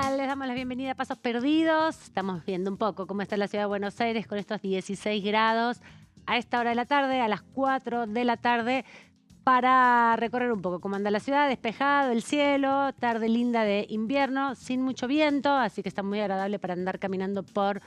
tal? Les damos la bienvenida a Pasos Perdidos. Estamos viendo un poco cómo está la ciudad de Buenos Aires con estos 16 grados a esta hora de la tarde, a las 4 de la tarde, para recorrer un poco cómo anda la ciudad. Despejado el cielo, tarde linda de invierno, sin mucho viento, así que está muy agradable para andar caminando por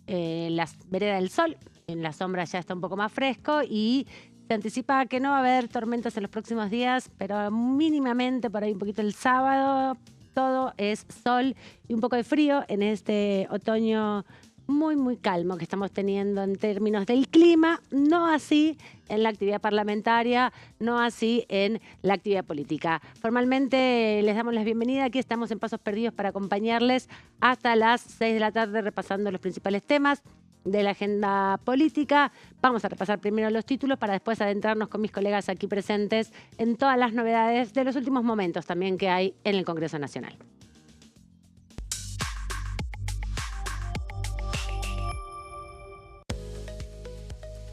las veredas del Sol. En la sombra ya está un poco más fresco y se anticipa que no va a haber tormentas en los próximos días, pero mínimamente por ahí un poquito el sábado. Todo es sol y un poco de frío en este otoño muy calmo que estamos teniendo en términos del clima, no así en la actividad parlamentaria, no así en la actividad política. Formalmente les damos la bienvenida, aquí estamos en Pasos Perdidos para acompañarles hasta las 6 de la tarde repasando los principales temas de la agenda política. Vamos a repasar primero los títulos para después adentrarnos con mis colegas aquí presentes en todas las novedades de los últimos momentos también que hay en el Congreso Nacional.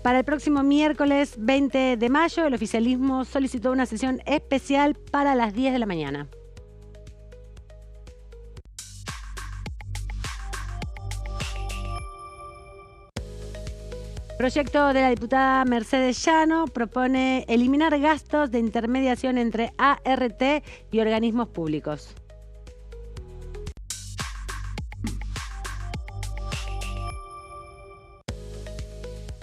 Para el próximo miércoles 20 de mayo, el oficialismo solicitó una sesión especial para las 10 de la mañana. Proyecto de la diputada Mercedes Llano propone eliminar gastos de intermediación entre ART y organismos públicos.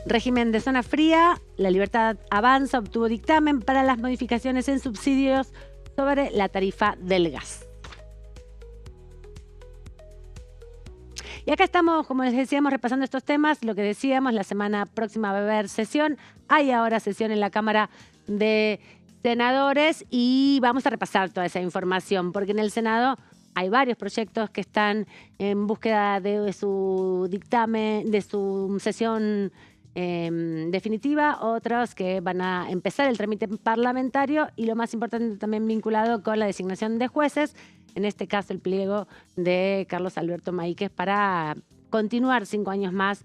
Régimen de zona fría, La Libertad Avanza obtuvo dictamen para las modificaciones en subsidios sobre la tarifa del gas. Y acá estamos, como les decíamos, repasando estos temas. Lo que decíamos, la semana próxima va a haber sesión. Hay ahora sesión en la Cámara de Senadores y vamos a repasar toda esa información, porque en el Senado hay varios proyectos que están en búsqueda de su dictamen, de su sesión definitiva, otros que van a empezar el trámite parlamentario y lo más importante también vinculado con la designación de jueces, en este caso el pliego de Carlos Alberto Maíquez para continuar 5 años más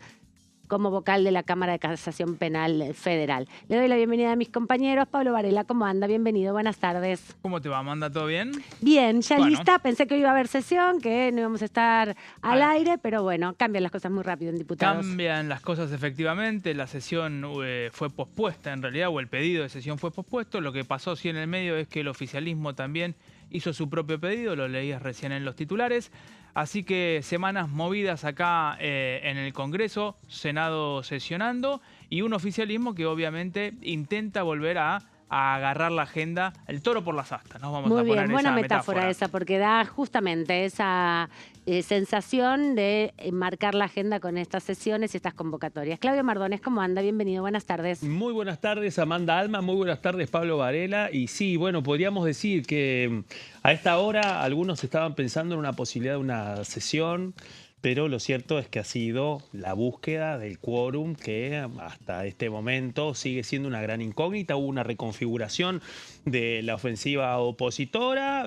como vocal de la Cámara de Casación Penal Federal. Le doy la bienvenida a mis compañeros. Pablo Varela, ¿cómo anda? Bienvenido, buenas tardes. ¿Cómo te va, Amanda? ¿Todo bien? Bien, ya Bueno. lista. Pensé que hoy iba a haber sesión, que no íbamos a estar al aire, pero bueno, cambian las cosas muy rápido en diputados. Cambian las cosas efectivamente. La sesión fue pospuesta en realidad, o el pedido de sesión fue pospuesto. Lo que pasó sí en el medio es que el oficialismo también hizo su propio pedido, lo leías recién en los titulares. Así que semanas movidas acá en el Congreso, Senado sesionando y un oficialismo que obviamente intenta volver a agarrar la agenda, el toro por las astas. Nos vamos Muy a poner bien, buena esa metáfora esa, porque da justamente esa sensación de marcar la agenda con estas sesiones y estas convocatorias. Claudio Mardones, ¿cómo anda? Bienvenido, buenas tardes. Muy buenas tardes, Amanda Alma, muy buenas tardes, Pablo Varela. Y sí, bueno, podríamos decir que a esta hora algunos estaban pensando en una posibilidad de una sesión, pero lo cierto es que ha sido la búsqueda del quórum que hasta este momento sigue siendo una gran incógnita. Hubo una reconfiguración de la ofensiva opositora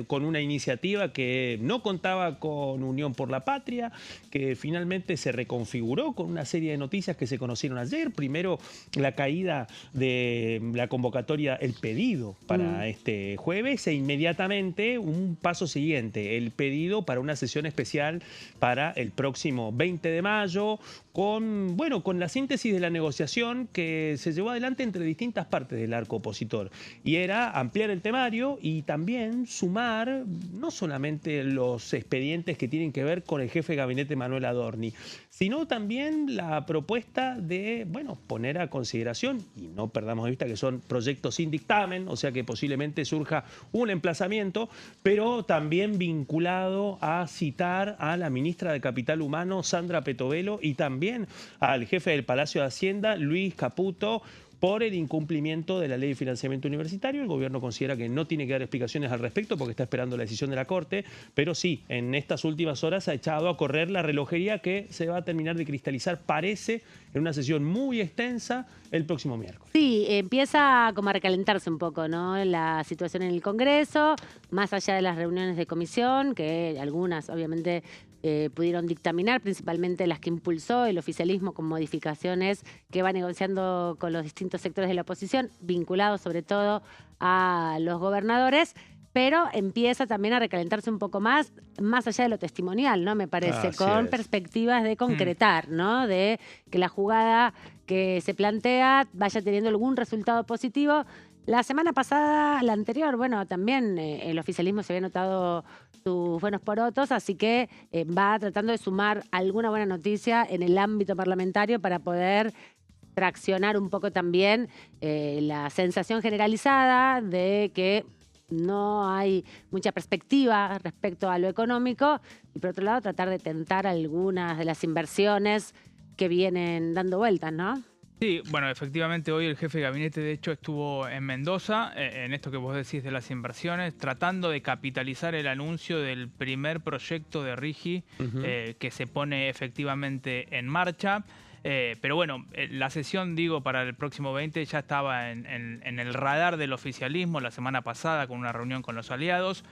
con una iniciativa que no contaba con Unión por la Patria, que finalmente se reconfiguró con una serie de noticias que se conocieron ayer. Primero, la caída de la convocatoria, el pedido para este jueves e inmediatamente un paso siguiente, el pedido para una sesión especial para el próximo 20 de mayo, con la síntesis de la negociación que se llevó adelante entre distintas partes del arco opositor. Y era ampliar el temario y también sumar no solamente los expedientes que tienen que ver con el jefe de gabinete Manuel Adorni, sino también la propuesta de, poner a consideración, y no perdamos de vista que son proyectos sin dictamen, o sea que posiblemente surja un emplazamiento, pero también vinculado a citar a la ministra de Capital Humano, Sandra Petovelo, y también al jefe del Palacio de Hacienda, Luis Caputo, por el incumplimiento de la Ley de Financiamiento Universitario. El gobierno considera que no tiene que dar explicaciones al respecto porque está esperando la decisión de la Corte, pero sí, en estas últimas horas ha echado a correr la relojería que se va a terminar de cristalizar, parece, en una sesión muy extensa el próximo miércoles. Sí, empieza como a recalentarse un poco, ¿no? La situación en el Congreso, más allá de las reuniones de comisión, que algunas obviamente pudieron dictaminar, principalmente las que impulsó el oficialismo con modificaciones que va negociando con los distintos sectores de la oposición, vinculados sobre todo a los gobernadores. pero empieza también a recalentarse un poco más allá de lo testimonial, ¿no? Me parece, Así con es. perspectivas de concretar, ¿no? De que la jugada que se plantea vaya teniendo algún resultado positivo. La semana pasada, la anterior, bueno, también el oficialismo se había notado sus buenos porotos, así que va tratando de sumar alguna buena noticia en el ámbito parlamentario para poder traccionar un poco también la sensación generalizada de que no hay mucha perspectiva respecto a lo económico y por otro lado tratar de tentar algunas de las inversiones que vienen dando vueltas, ¿no? Sí, bueno, efectivamente hoy el jefe de gabinete de hecho estuvo en Mendoza, en esto que vos decís de las inversiones, tratando de capitalizar el anuncio del primer proyecto de RIGI que se pone efectivamente en marcha. Pero bueno, la sesión, digo, para el próximo 20 ya estaba en el radar del oficialismo la semana pasada con una reunión con los aliados.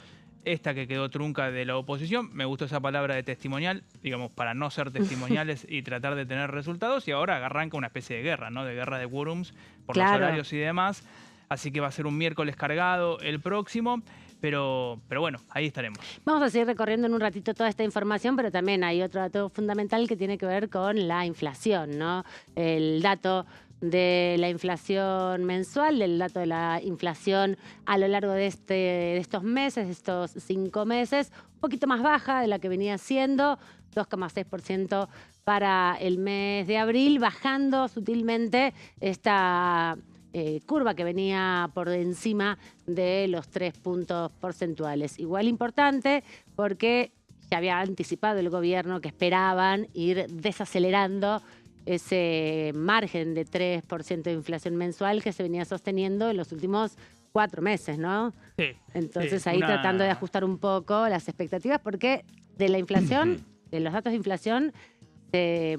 Esta que quedó trunca de la oposición, me gustó esa palabra de testimonial, digamos, para no ser testimoniales y tratar de tener resultados. Y ahora arranca una especie de guerra, ¿no? De guerra de quórums por los horarios y demás. Así que va a ser un miércoles cargado el próximo. Pero bueno, ahí estaremos. Vamos a seguir recorriendo en un ratito toda esta información, pero también hay otro dato fundamental que tiene que ver con la inflación, ¿no? El dato de la inflación mensual, el dato de la inflación a lo largo de estos meses, de estos 5 meses, un poquito más baja de la que venía siendo, 2,6% para el mes de abril, bajando sutilmente esta curva que venía por encima de los 3 puntos porcentuales. Igual importante porque ya había anticipado el gobierno que esperaban ir desacelerando ese margen de 3% de inflación mensual que se venía sosteniendo en los últimos 4 meses, ¿no? Sí. Entonces ahí tratando de ajustar un poco las expectativas porque de la inflación, de los datos de inflación, se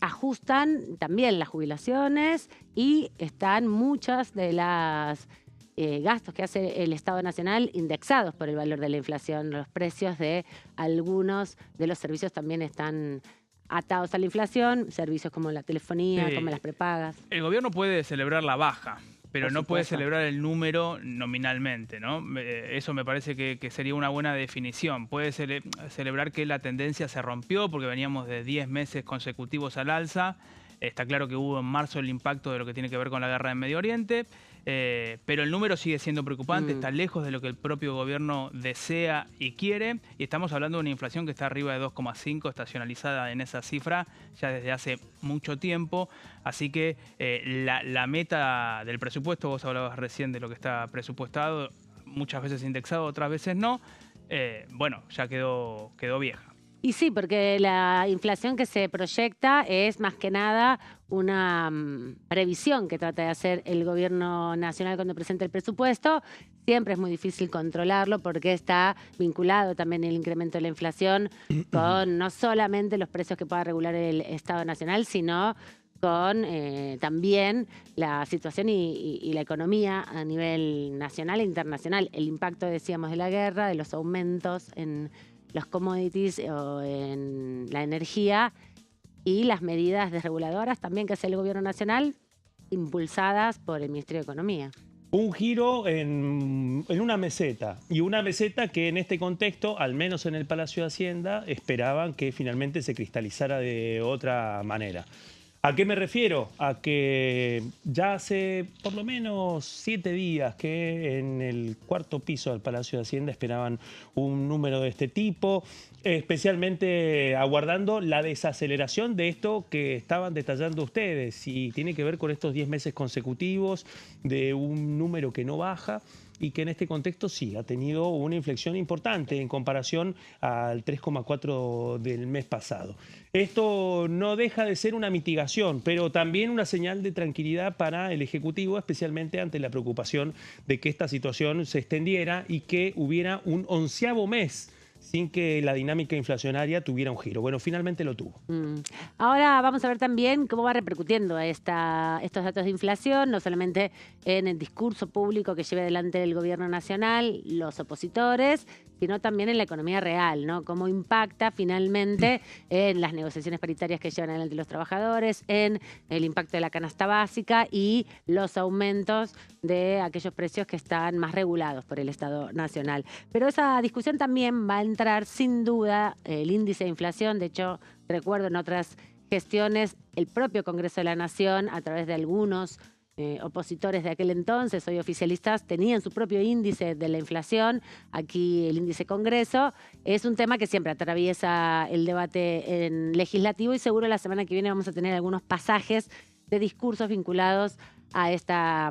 ajustan también las jubilaciones y están muchas de las gastos que hace el Estado Nacional indexados por el valor de la inflación. Los precios de algunos de los servicios también están atados a la inflación, servicios como la telefonía, como las prepagas. El gobierno puede celebrar la baja, pero no puede celebrar el número nominalmente, ¿no? Eso me parece que sería una buena definición. Puede celebrar que la tendencia se rompió porque veníamos de 10 meses consecutivos al alza. Está claro que hubo en marzo el impacto de lo que tiene que ver con la guerra en Medio Oriente, pero el número sigue siendo preocupante, está lejos de lo que el propio gobierno desea y quiere, y estamos hablando de una inflación que está arriba de 2,5, estacionalizada en esa cifra ya desde hace mucho tiempo, así que la meta del presupuesto, vos hablabas recién de lo que está presupuestado, muchas veces indexado, otras veces no, bueno, ya quedó vieja. Y sí, porque la inflación que se proyecta es más que nada una previsión que trata de hacer el gobierno nacional cuando presenta el presupuesto. Siempre es muy difícil controlarlo porque está vinculado también el incremento de la inflación con no solamente los precios que pueda regular el Estado Nacional, sino con también la situación y la economía a nivel nacional e internacional. El impacto, decíamos, de la guerra, de los aumentos en los commodities o en la energía y las medidas desreguladoras también que hace el gobierno nacional impulsadas por el Ministerio de Economía. Un giro en una meseta, y una meseta que en este contexto, al menos en el Palacio de Hacienda, esperaban que finalmente se cristalizara de otra manera. ¿A qué me refiero? A que ya hace por lo menos 7 días que en el 4º piso del Palacio de Hacienda esperaban un número de este tipo, especialmente aguardando la desaceleración de esto que estaban detallando ustedes, y tiene que ver con estos 10 meses consecutivos de un número que no baja, y que en este contexto sí ha tenido una inflexión importante en comparación al 3,4 del mes pasado. Esto no deja de ser una mitigación, pero también una señal de tranquilidad para el Ejecutivo, especialmente ante la preocupación de que esta situación se extendiera y que hubiera un 11º mes sin que la dinámica inflacionaria tuviera un giro. Bueno, finalmente lo tuvo. Ahora vamos a ver también cómo va repercutiendo estos datos de inflación, no solamente en el discurso público que lleve adelante el gobierno nacional, los opositores, sino también en la economía real, ¿no? Cómo impacta finalmente en las negociaciones paritarias que llevan adelante los trabajadores, en el impacto de la canasta básica y los aumentos de aquellos precios que están más regulados por el Estado Nacional. Pero esa discusión también va a entrar sin duda el índice de inflación. De hecho, recuerdo en otras gestiones, el propio Congreso de la Nación, a través de algunos opositores de aquel entonces, hoy oficialistas, tenían su propio índice de la inflación. Aquí el índice Congreso es un tema que siempre atraviesa el debate en legislativo y seguro la semana que viene vamos a tener algunos pasajes de discursos vinculados a esta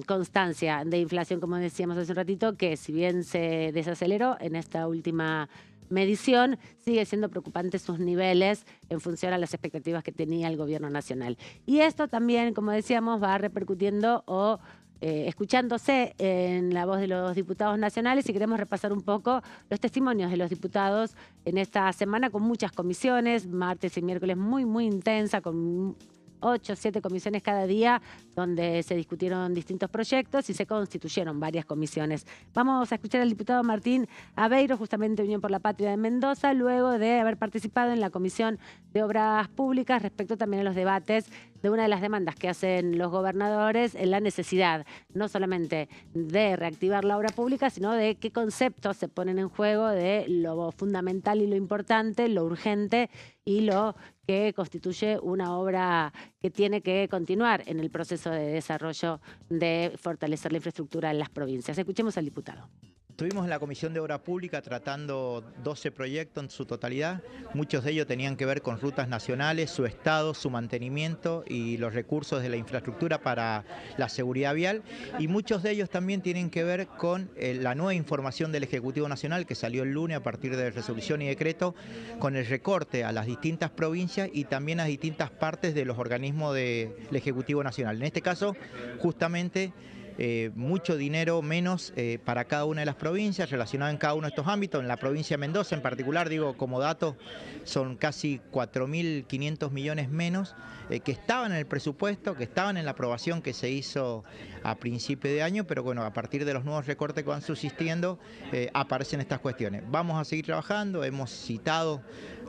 constancia de inflación, como decíamos hace un ratito, que si bien se desaceleró en esta última medición, sigue siendo preocupante sus niveles en función a las expectativas que tenía el gobierno nacional. Y esto también, como decíamos, va repercutiendo o escuchándose en la voz de los diputados nacionales, y queremos repasar un poco los testimonios de los diputados en esta semana con muchas comisiones, martes y miércoles muy intensa, con 8 o 7 comisiones cada día, donde se discutieron distintos proyectos y se constituyeron varias comisiones. Vamos a escuchar al diputado Martín Aveiro, justamente Unión por la Patria de Mendoza, luego de haber participado en la Comisión de Obras Públicas, respecto también a los debates de una de las demandas que hacen los gobernadores en la necesidad no solamente de reactivar la obra pública, sino de qué conceptos se ponen en juego de lo fundamental y lo importante, lo urgente y lo que constituye una obra que tiene que continuar en el proceso de desarrollo de fortalecer la infraestructura en las provincias. Escuchemos al diputado. Estuvimos en la Comisión de Obra Pública tratando 12 proyectos en su totalidad. Muchos de ellos tenían que ver con rutas nacionales, su estado, su mantenimiento y los recursos de la infraestructura para la seguridad vial. Y muchos de ellos también tienen que ver con la nueva información del Ejecutivo Nacional que salió el lunes a partir de resolución y decreto, con el recorte a las distintas provincias y también a distintas partes de los organismos del Ejecutivo Nacional. En este caso, justamente, mucho dinero menos para cada una de las provincias, relacionado en cada uno de estos ámbitos. En la provincia de Mendoza en particular, digo como dato, son casi 4.500 millones menos que estaban en el presupuesto, que estaban en la aprobación que se hizo a principio de año, pero bueno, a partir de los nuevos recortes que van subsistiendo, aparecen estas cuestiones. Vamos a seguir trabajando, hemos citado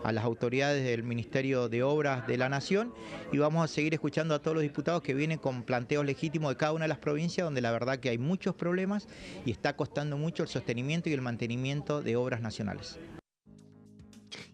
a las autoridades del Ministerio de Obras de la Nación y vamos a seguir escuchando a todos los diputados que vienen con planteos legítimos de cada una de las provincias, donde la verdad que hay muchos problemas y está costando mucho el sostenimiento y el mantenimiento de obras nacionales.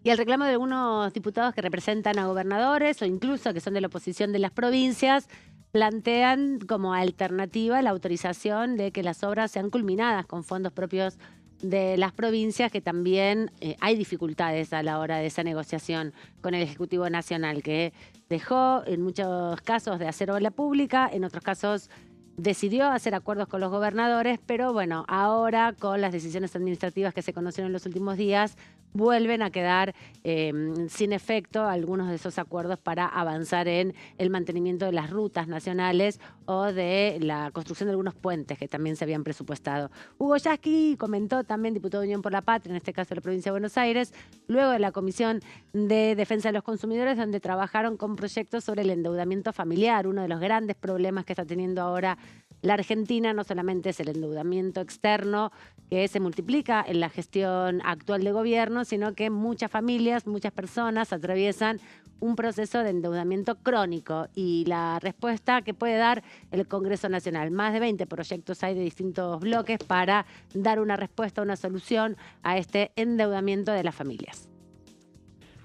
Y el reclamo de algunos diputados que representan a gobernadores o incluso que son de la oposición de las provincias plantean como alternativa la autorización de que las obras sean culminadas con fondos propios de las provincias, que también hay dificultades a la hora de esa negociación con el Ejecutivo Nacional, que dejó en muchos casos de hacer obra pública, en otros casos decidió hacer acuerdos con los gobernadores, pero bueno, ahora con las decisiones administrativas que se conocieron en los últimos días, vuelven a quedar sin efecto algunos de esos acuerdos para avanzar en el mantenimiento de las rutas nacionales o de la construcción de algunos puentes que también se habían presupuestado. Hugo Yasky comentó, también diputado de Unión por la Patria, en este caso de la provincia de Buenos Aires, luego de la Comisión de Defensa de los Consumidores, donde trabajaron con proyectos sobre el endeudamiento familiar, uno de los grandes problemas que está teniendo ahora la Argentina. No solamente es el endeudamiento externo que se multiplica en la gestión actual de gobierno, sino que muchas familias, muchas personas atraviesan un proceso de endeudamiento crónico, y la respuesta que puede dar el Congreso Nacional. Más de 20 proyectos hay de distintos bloques para dar una respuesta, una solución a este endeudamiento de las familias.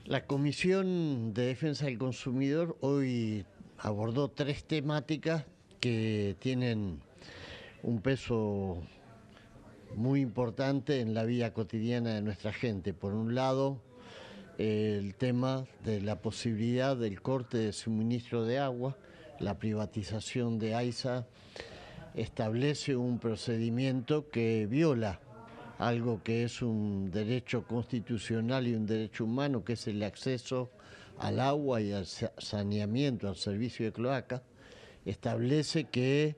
La Comisión de Defensa del Consumidor hoy abordó 3 temáticas que tienen un peso muy importante en la vida cotidiana de nuestra gente. Por un lado, el tema de la posibilidad del corte de suministro de agua. La privatización de AISA establece un procedimiento que viola algo que es un derecho constitucional y un derecho humano, que es el acceso al agua y al saneamiento, al servicio de cloaca. Establece que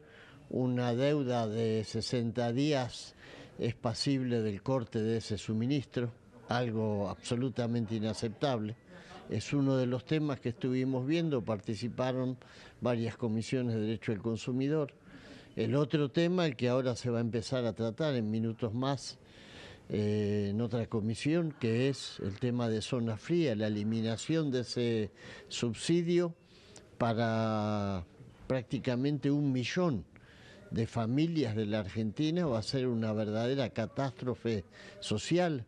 una deuda de 60 días es pasible del corte de ese suministro. algo absolutamente inaceptable. Es uno de los temas que estuvimos viendo, participaron varias comisiones de Derecho del Consumidor. El otro tema, el que ahora se va a empezar a tratar en minutos más en otra comisión, que es el tema de zona fría, la eliminación de ese subsidio para prácticamente 1 millón de familias de la Argentina, va a ser una verdadera catástrofe social.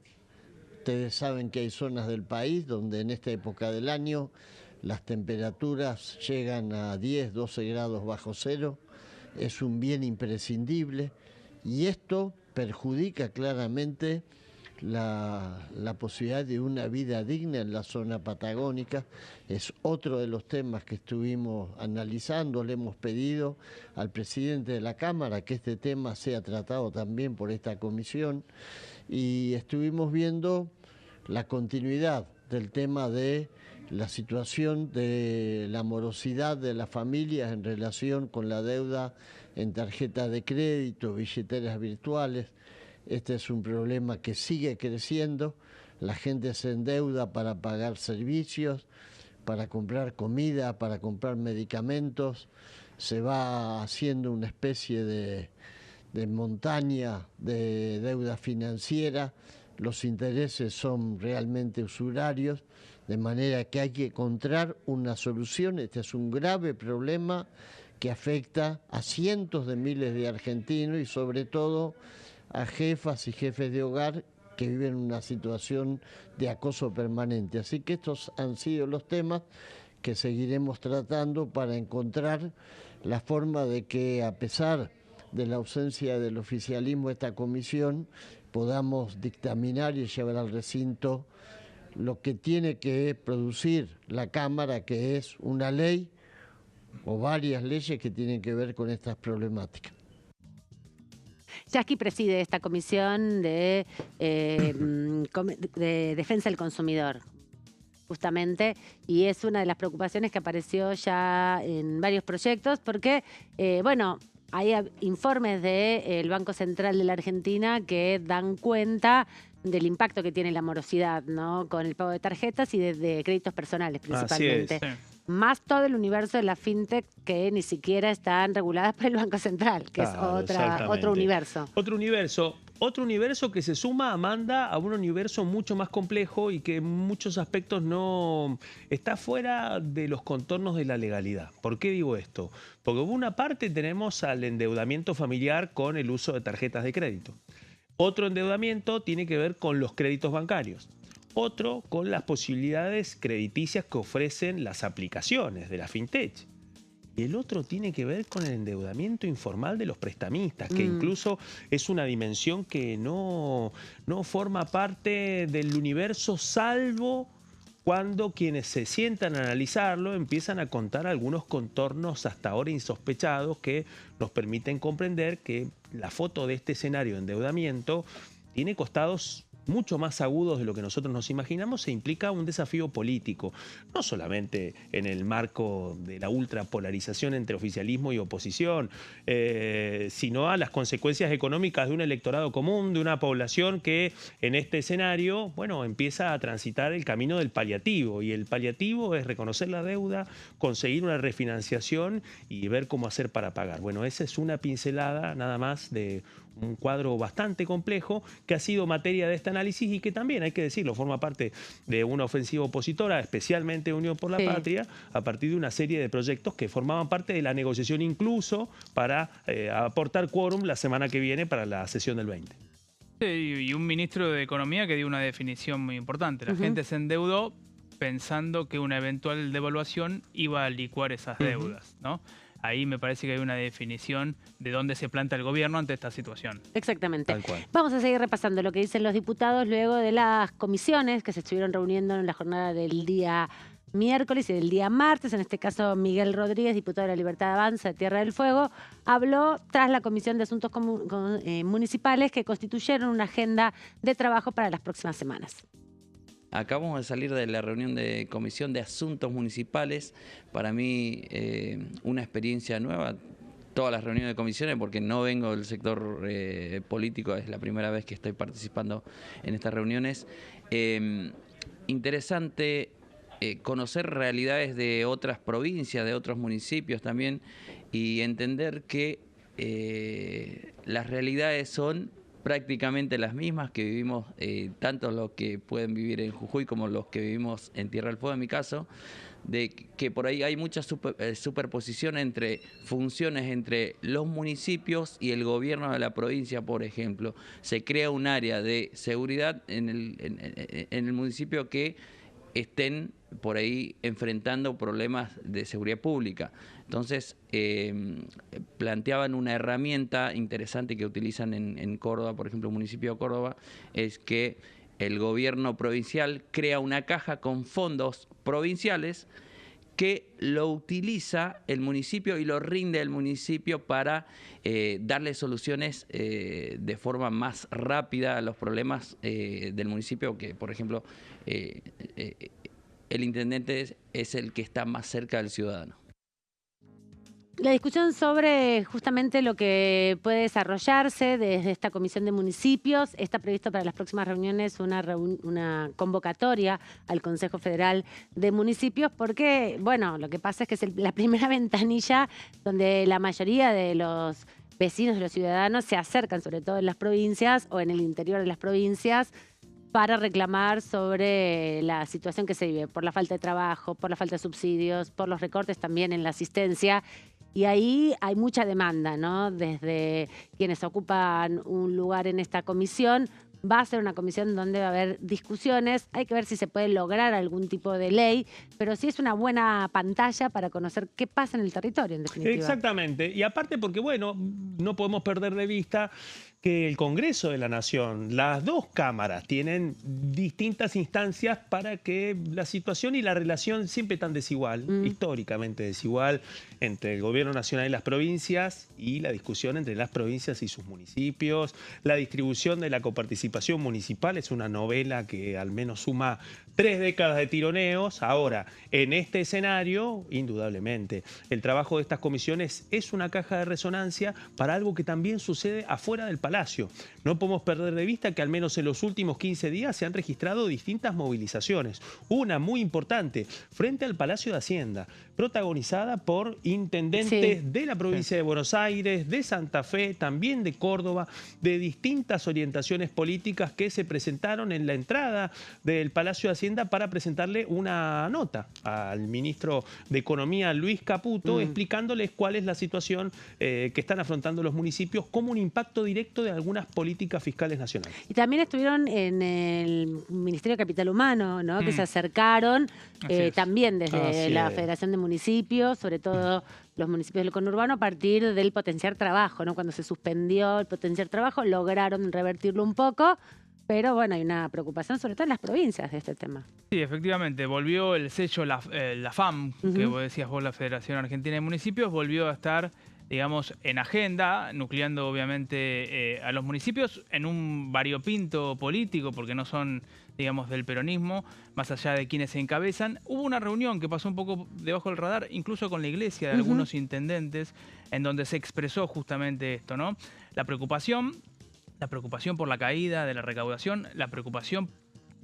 Ustedes saben que hay zonas del país donde en esta época del año las temperaturas llegan a 10, 12 grados bajo cero. Es un bien imprescindible y esto perjudica claramente la posibilidad de una vida digna en la zona patagónica. Es otro de los temas que estuvimos analizando. Le hemos pedido al presidente de la Cámara que este tema sea tratado también por esta comisión y estuvimos viendo la continuidad del tema de la situación de la morosidad de las familias en relación con la deuda en tarjetas de crédito, billeteras virtuales. Este es un problema que sigue creciendo. La gente se endeuda para pagar servicios, para comprar comida, para comprar medicamentos. Se va haciendo una especie de montaña de deuda financiera. Los intereses son realmente usurarios, de manera que hay que encontrar una solución. Este es un grave problema que afecta a cientos de miles de argentinos y sobre todo a jefas y jefes de hogar que viven una situación de acoso permanente. Así que estos han sido los temas que seguiremos tratando para encontrar la forma de que, a pesar de la ausencia del oficialismo de esta comisión, podamos dictaminar y llevar al recinto lo que tiene que producir la Cámara, que es una ley o varias leyes que tienen que ver con estas problemáticas. Yasky preside esta comisión de defensa del consumidor, justamente, y es una de las preocupaciones que apareció ya en varios proyectos, porque, bueno, hay informes del Banco Central de la Argentina que dan cuenta del impacto que tiene la morosidad, ¿no?, con el pago de tarjetas y de créditos personales principalmente. Así es, sí. Más todo el universo de la fintech que ni siquiera están reguladas por el Banco Central, que Claro, es otro exactamente. universo. Otro universo que se suma, Amanda, a un universo mucho más complejo y que en muchos aspectos no está fuera de los contornos de la legalidad. ¿Por qué digo esto? Porque por una parte tenemos al endeudamiento familiar con el uso de tarjetas de crédito. Otro endeudamiento tiene que ver con los créditos bancarios. Otro con las posibilidades crediticias que ofrecen las aplicaciones de la fintech. Y el otro tiene que ver con el endeudamiento informal de los prestamistas, que incluso es una dimensión que no forma parte del universo, salvo cuando quienes se sientan a analizarlo empiezan a contar algunos contornos hasta ahora insospechados que nos permiten comprender que la foto de este escenario de endeudamiento tiene costados mucho más agudos de lo que nosotros nos imaginamos e implica un desafío político, no solamente en el marco de la ultrapolarización entre oficialismo y oposición, sino a las consecuencias económicas de un electorado común, de una población que en este escenario, bueno, empieza a transitar el camino del paliativo, y el paliativo es reconocer la deuda, conseguir una refinanciación y ver cómo hacer para pagar. Bueno, esa es una pincelada nada más de un cuadro bastante complejo que ha sido materia de este análisis y que también, hay que decirlo, forma parte de una ofensiva opositora, especialmente Unión por la Patria, a partir de una serie de proyectos que formaban parte de la negociación incluso para aportar quórum la semana que viene para la sesión del 20. Sí, y un ministro de Economía que dio una definición muy importante. La gente se endeudó pensando que una eventual devaluación iba a licuar esas deudas, ¿no? Ahí me parece que hay una definición de dónde se planta el gobierno ante esta situación. Exactamente. Tal cual. Vamos a seguir repasando lo que dicen los diputados luego de las comisiones que se estuvieron reuniendo en la jornada del día miércoles y del día martes. En este caso, Miguel Rodríguez, diputado de la Libertad Avanza de Tierra del Fuego, habló tras la Comisión de Asuntos Municipales que constituyeron una agenda de trabajo para las próximas semanas. Acabamos de salir de la reunión de Comisión de Asuntos Municipales. Para mí, una experiencia nueva. todas las reuniones de comisiones porque no vengo del sector político, es la primera vez que estoy participando en estas reuniones. Interesante conocer realidades de otras provincias, de otros municipios también, y entender que las realidades son prácticamente las mismas que vivimos, tanto los que pueden vivir en Jujuy como los que vivimos en Tierra del Fuego, en mi caso, de que por ahí hay mucha superposición entre funciones entre los municipios y el gobierno de la provincia, por ejemplo. Se crea un área de seguridad en el municipio que estén por ahí enfrentando problemas de seguridad pública. Entonces, planteaban una herramienta interesante que utilizan en Córdoba, por ejemplo, el municipio de Córdoba, es que el gobierno provincial crea una caja con fondos provinciales que lo utiliza el municipio y lo rinde el municipio para darle soluciones de forma más rápida a los problemas del municipio, que por ejemplo el intendente es el que está más cerca del ciudadano. La discusión sobre justamente lo que puede desarrollarse desde esta comisión de municipios, está previsto para las próximas reuniones una convocatoria al Consejo Federal de Municipios, porque, bueno, lo que pasa es que es la primera ventanilla donde la mayoría de los vecinos, de los ciudadanos, se acercan, sobre todo en las provincias o en el interior de las provincias, para reclamar sobre la situación que se vive, por la falta de trabajo, por la falta de subsidios, por los recortes también en la asistencia. Y ahí hay mucha demanda, ¿no? Desde quienes ocupan un lugar en esta comisión. Va a ser una comisión donde va a haber discusiones. Hay que ver si se puede lograr algún tipo de ley, pero sí es una buena pantalla para conocer qué pasa en el territorio, en definitiva. Exactamente. Y aparte porque, bueno, no podemos perder de vista que el Congreso de la Nación, las dos cámaras, tienen distintas instancias para que la situación y la relación siempre tan desigual, históricamente desigual, entre el gobierno nacional y las provincias, y la discusión entre las provincias y sus municipios. La distribución de la coparticipación municipal es una novela que al menos suma 3 décadas de tironeos. Ahora, en este escenario, indudablemente, el trabajo de estas comisiones es una caja de resonancia para algo que también sucede afuera del Palacio. No podemos perder de vista que al menos en los últimos 15 días se han registrado distintas movilizaciones. Una muy importante frente al Palacio de Hacienda, protagonizada por intendentes de la provincia de Buenos Aires, de Santa Fe, también de Córdoba, de distintas orientaciones políticas que se presentaron en la entrada del Palacio de Hacienda para presentarle una nota al ministro de Economía, Luis Caputo, explicándoles cuál es la situación que están afrontando los municipios como un impacto directo de algunas políticas fiscales nacionales. Y también estuvieron en el Ministerio de Capital Humano, ¿no? Que se acercaron también desde la Federación de Municipios, sobre todo los municipios del conurbano, a partir del potenciar trabajo, ¿no? Cuando se suspendió el potenciar trabajo, lograron revertirlo un poco. Pero bueno, hay una preocupación sobre todo en las provincias de este tema. Sí, efectivamente, volvió el sello, la FAM, que vos decías vos, la Federación Argentina de Municipios, volvió a estar, digamos, en agenda, nucleando obviamente a los municipios en un variopinto político, porque no son, digamos, del peronismo, más allá de quienes se encabezan. Hubo una reunión que pasó un poco debajo del radar, incluso con la iglesia de algunos intendentes, en donde se expresó justamente esto, ¿no? La preocupación por la caída de la recaudación, la preocupación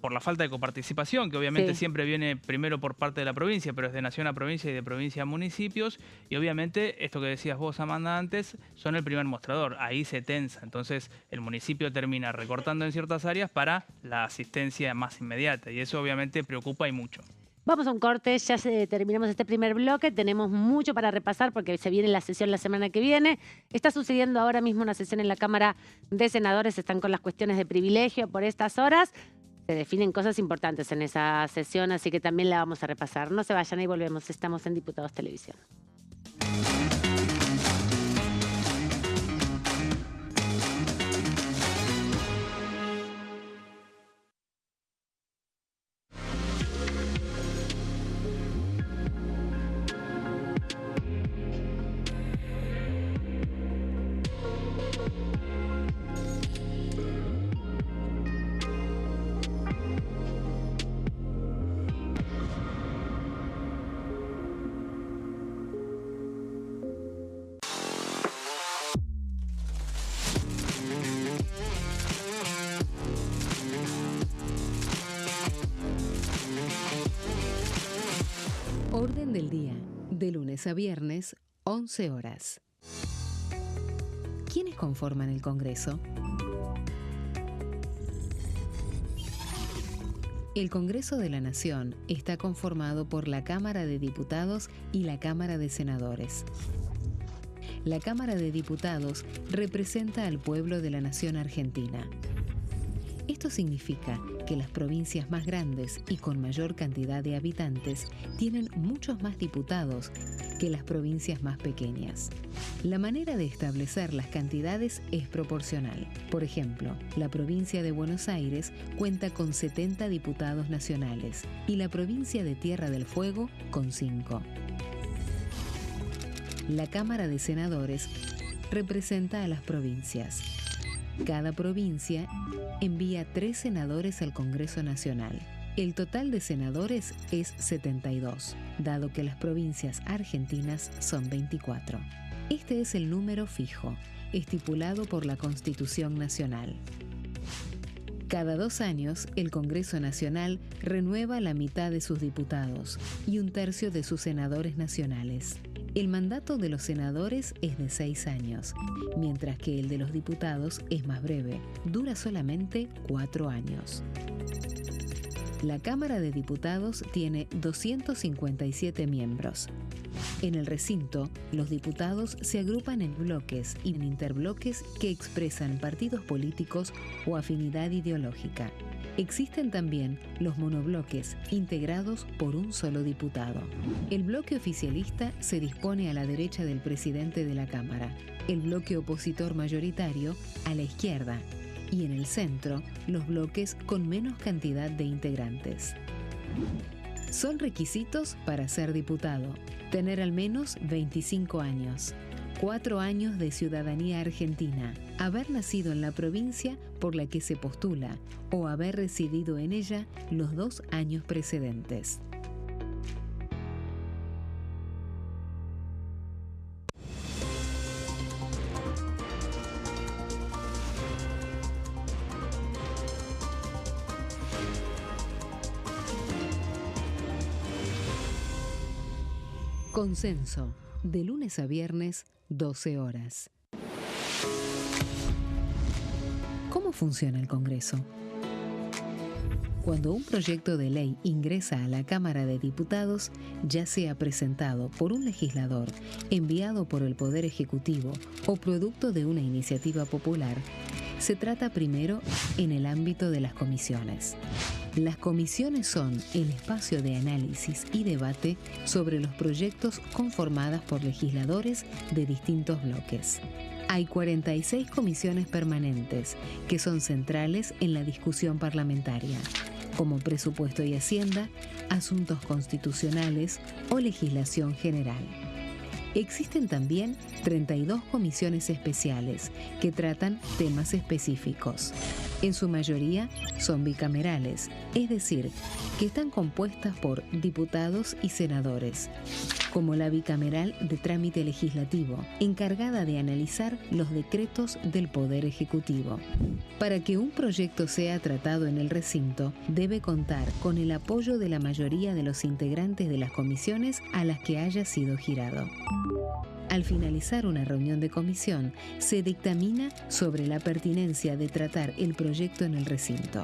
por la falta de coparticipación, que obviamente siempre viene primero por parte de la provincia, pero es de nación a provincia y de provincia a municipios, y obviamente esto que decías vos, Amanda, antes, son el primer mostrador, ahí se tensa, entonces el municipio termina recortando en ciertas áreas para la asistencia más inmediata, y eso obviamente preocupa y mucho. Vamos a un corte, ya terminamos este primer bloque, tenemos mucho para repasar porque se viene la sesión la semana que viene. Está sucediendo ahora mismo una sesión en la Cámara de Senadores, están con las cuestiones de privilegio por estas horas. Se definen cosas importantes en esa sesión, así que también la vamos a repasar. No se vayan, ahí volvemos, estamos en Diputados Televisión. lunes a viernes, 11 horas. ¿Quiénes conforman el Congreso? El Congreso de la Nación está conformado por la Cámara de Diputados y la Cámara de Senadores. La Cámara de Diputados representa al pueblo de la nación argentina. Esto significa que las provincias más grandes y con mayor cantidad de habitantes tienen muchos más diputados que las provincias más pequeñas. La manera de establecer las cantidades es proporcional. Por ejemplo, la provincia de Buenos Aires cuenta con 70 diputados nacionales y la provincia de Tierra del Fuego con 5. La Cámara de Senadores representa a las provincias. Cada provincia envía 3 senadores al Congreso Nacional. El total de senadores es 72, dado que las provincias argentinas son 24. Este es el número fijo, estipulado por la Constitución Nacional. Cada 2 años, el Congreso Nacional renueva la mitad de sus diputados y 1/3 de sus senadores nacionales. El mandato de los senadores es de 6 años, mientras que el de los diputados es más breve, dura solamente 4 años. La Cámara de Diputados tiene 257 miembros. En el recinto, los diputados se agrupan en bloques y en interbloques que expresan partidos políticos o afinidad ideológica. Existen también los monobloques, integrados por un solo diputado. El bloque oficialista se dispone a la derecha del presidente de la Cámara, el bloque opositor mayoritario a la izquierda, y en el centro, los bloques con menos cantidad de integrantes. Son requisitos para ser diputado: tener al menos 25 años, 4 años de ciudadanía argentina, haber nacido en la provincia por la que se postula o haber residido en ella los 2 años precedentes. Consenso, de lunes a viernes, 12 horas. ¿Cómo funciona el Congreso? Cuando un proyecto de ley ingresa a la Cámara de Diputados, ya sea presentado por un legislador, enviado por el Poder Ejecutivo o producto de una iniciativa popular, se trata primero en el ámbito de las comisiones. Las comisiones son el espacio de análisis y debate sobre los proyectos conformadas por legisladores de distintos bloques. Hay 46 comisiones permanentes que son centrales en la discusión parlamentaria, como Presupuesto y Hacienda, Asuntos Constitucionales o Legislación General. Existen también 32 comisiones especiales que tratan temas específicos. En su mayoría son bicamerales, es decir, que están compuestas por diputados y senadores, como la bicameral de trámite legislativo, encargada de analizar los decretos del Poder Ejecutivo. Para que un proyecto sea tratado en el recinto, debe contar con el apoyo de la mayoría de los integrantes de las comisiones a las que haya sido girado. Al finalizar una reunión de comisión, se dictamina sobre la pertinencia de tratar el proyecto en el recinto.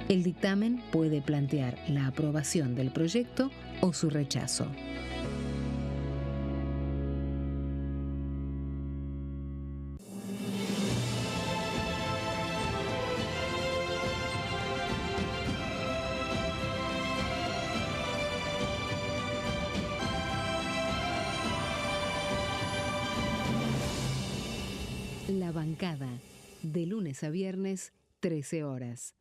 El dictamen puede plantear la aprobación del proyecto o su rechazo. La bancada, de lunes a viernes, 13 horas.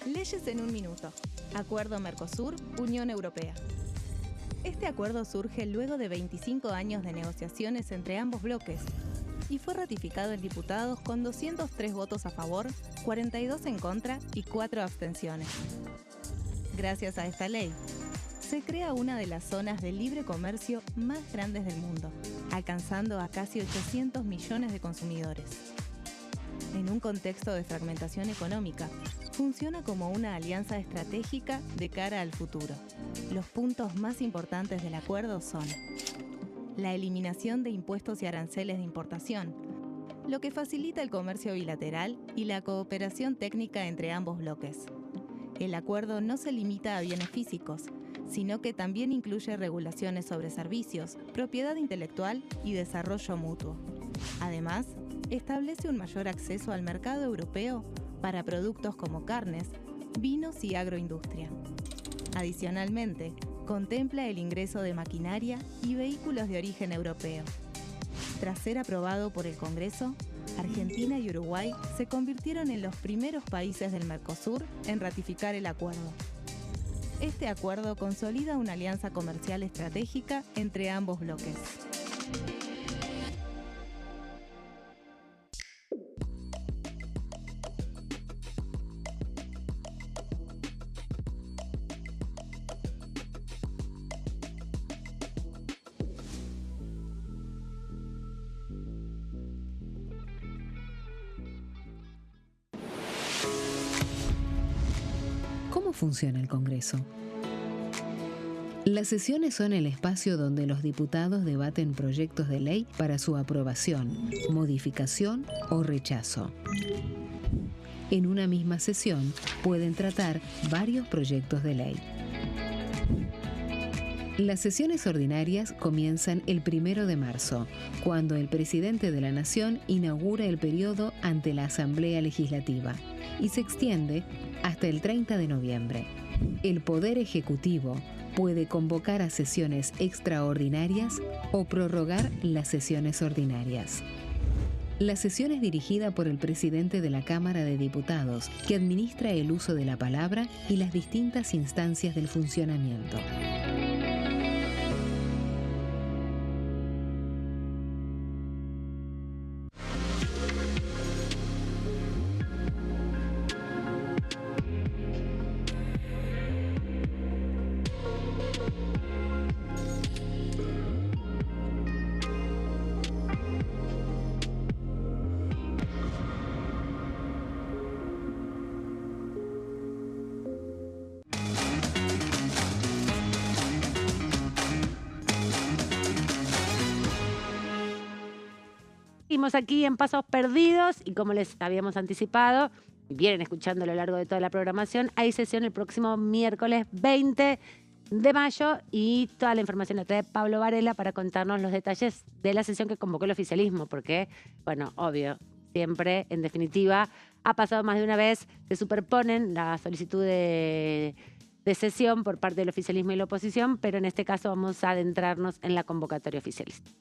Leyes en un minuto. Acuerdo Mercosur-Unión Europea. Este acuerdo surge luego de 25 años de negociaciones entre ambos bloques y fue ratificado en diputados con 203 votos a favor, 42 en contra y 4 abstenciones. Gracias a esta ley, se crea una de las zonas de libre comercio más grandes del mundo, alcanzando a casi 800 millones de consumidores. En un contexto de fragmentación económica, funciona como una alianza estratégica de cara al futuro. Los puntos más importantes del acuerdo son la eliminación de impuestos y aranceles de importación, lo que facilita el comercio bilateral y la cooperación técnica entre ambos bloques. El acuerdo no se limita a bienes físicos, sino que también incluye regulaciones sobre servicios, propiedad intelectual y desarrollo mutuo. Además, establece un mayor acceso al mercado europeo para productos como carnes, vinos y agroindustria. Adicionalmente, contempla el ingreso de maquinaria y vehículos de origen europeo. Tras ser aprobado por el Congreso, Argentina y Uruguay se convirtieron en los primeros países del Mercosur en ratificar el acuerdo. Este acuerdo consolida una alianza comercial estratégica entre ambos bloques. ¿Cómo funciona el Congreso? Las sesiones son el espacio donde los diputados debaten proyectos de ley para su aprobación, modificación o rechazo. En una misma sesión pueden tratar varios proyectos de ley. Las sesiones ordinarias comienzan el 1 de marzo, cuando el presidente de la Nación inaugura el periodo ante la Asamblea Legislativa, y se extiende hasta el 30 de noviembre. El Poder Ejecutivo puede convocar a sesiones extraordinarias o prorrogar las sesiones ordinarias. La sesión es dirigida por el presidente de la Cámara de Diputados, que administra el uso de la palabra y las distintas instancias del funcionamiento. Seguimos aquí en Pasos Perdidos y como les habíamos anticipado, y vienen escuchando a lo largo de toda la programación, hay sesión el próximo miércoles 20 de mayo y toda la información la trae Pablo Varela para contarnos los detalles de la sesión que convocó el oficialismo, porque, bueno, obvio, siempre, en definitiva, ha pasado más de una vez, se superponen la solicitud de sesión por parte del oficialismo y la oposición, pero en este caso vamos a adentrarnos en la convocatoria oficialista.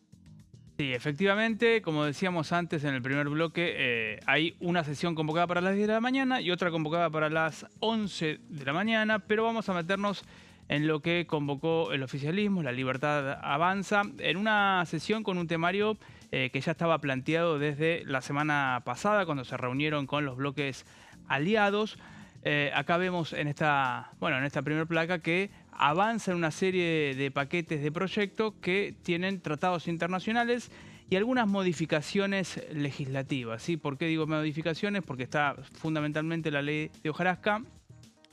Sí, efectivamente, como decíamos antes en el primer bloque, hay una sesión convocada para las 10 de la mañana y otra convocada para las 11 de la mañana, pero vamos a meternos en lo que convocó el oficialismo, La Libertad Avanza, en una sesión con un temario que ya estaba planteado desde la semana pasada, cuando se reunieron con los bloques aliados. Acá vemos en esta primera placa que avanza en una serie de paquetes de proyectos que tienen tratados internacionales y algunas modificaciones legislativas, ¿sí? ¿Por qué digo modificaciones? Porque está fundamentalmente la ley de hojarasca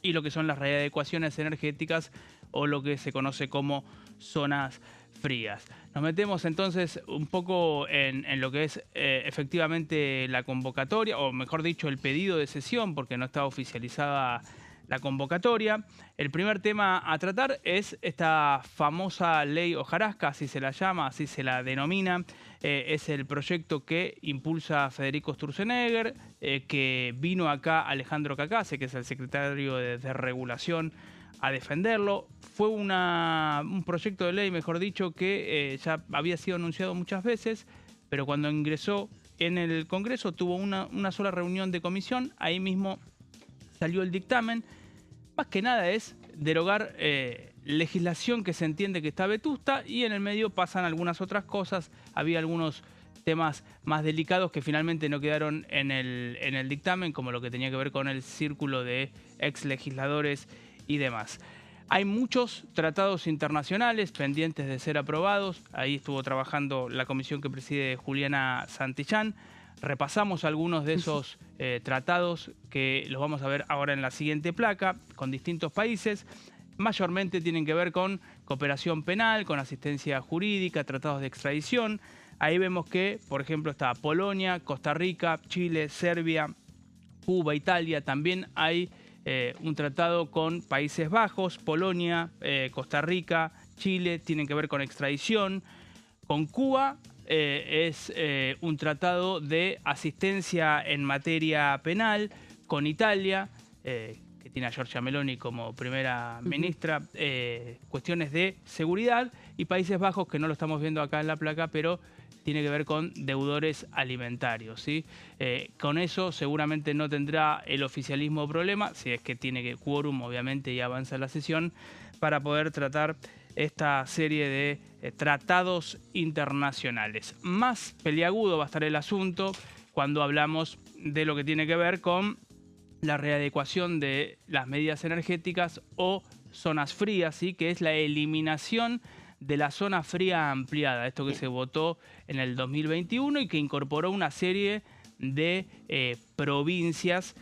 y lo que son las readecuaciones energéticas o lo que se conoce como zonas frías. Nos metemos entonces un poco en lo que es efectivamente la convocatoria, o mejor dicho, el pedido de sesión, porque no está oficializada la convocatoria. El primer tema a tratar es esta famosa ley hojarasca, así se la llama, así se la denomina. Es el proyecto que impulsa Federico Sturzenegger, que vino acá Alejandro Cacase, que es el secretario de Regulación, a defenderlo. Fue un proyecto de ley, mejor dicho, que ya había sido anunciado muchas veces, pero cuando ingresó en el Congreso tuvo una sola reunión de comisión, ahí mismo salió el dictamen. Más que nada es derogar legislación que se entiende que está vetusta y en el medio pasan algunas otras cosas. Había algunos temas más delicados que finalmente no quedaron en el dictamen, como lo que tenía que ver con el círculo de ex legisladores y demás. Hay muchos tratados internacionales pendientes de ser aprobados. Ahí estuvo trabajando la comisión que preside Juliana Santillán. Repasamos algunos de esos tratados que los vamos a ver ahora en la siguiente placa, con distintos países. Mayormente tienen que ver con cooperación penal, con asistencia jurídica, tratados de extradición. Ahí vemos que, por ejemplo, está Polonia, Costa Rica, Chile, Serbia, Cuba, Italia. También hay un tratado con Países Bajos, Polonia, Costa Rica, Chile, tienen que ver con extradición. Con Cuba es un tratado de asistencia en materia penal. Con Italia, que tiene a Giorgia Meloni como primera ministra, cuestiones de seguridad. Y Países Bajos, que no lo estamos viendo acá en la placa, pero tiene que ver con deudores alimentarios, ¿sí? Con eso seguramente no tendrá el oficialismo problema, si es que tiene quórum, obviamente, y avanza la sesión, para poder tratar esta serie de tratados internacionales. Más peliagudo va a estar el asunto cuando hablamos de lo que tiene que ver con la readecuación de las medidas energéticas o zonas frías, ¿sí? Que es la eliminación de la zona fría ampliada, esto que se votó en el 2021 y que incorporó una serie de provincias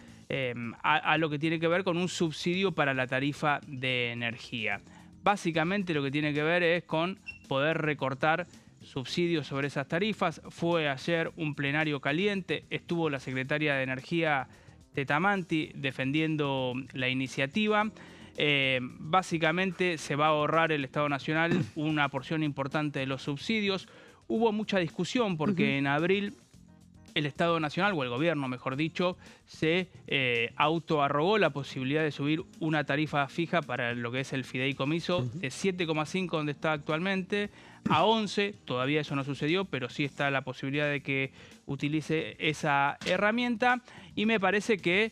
a lo que tiene que ver con un subsidio para la tarifa de energía. Básicamente lo que tiene que ver es con poder recortar subsidios sobre esas tarifas. Fue ayer un plenario caliente, estuvo la secretaria de Energía Tetamanti defendiendo la iniciativa. Básicamente se va a ahorrar el Estado Nacional una porción importante de los subsidios. Hubo mucha discusión porque en abril el Estado Nacional, o el gobierno mejor dicho, se autoarrogó la posibilidad de subir una tarifa fija para lo que es el fideicomiso de 7,5 donde está actualmente a 11. Todavía eso no sucedió, pero sí está la posibilidad de que utilice esa herramienta. Y me parece que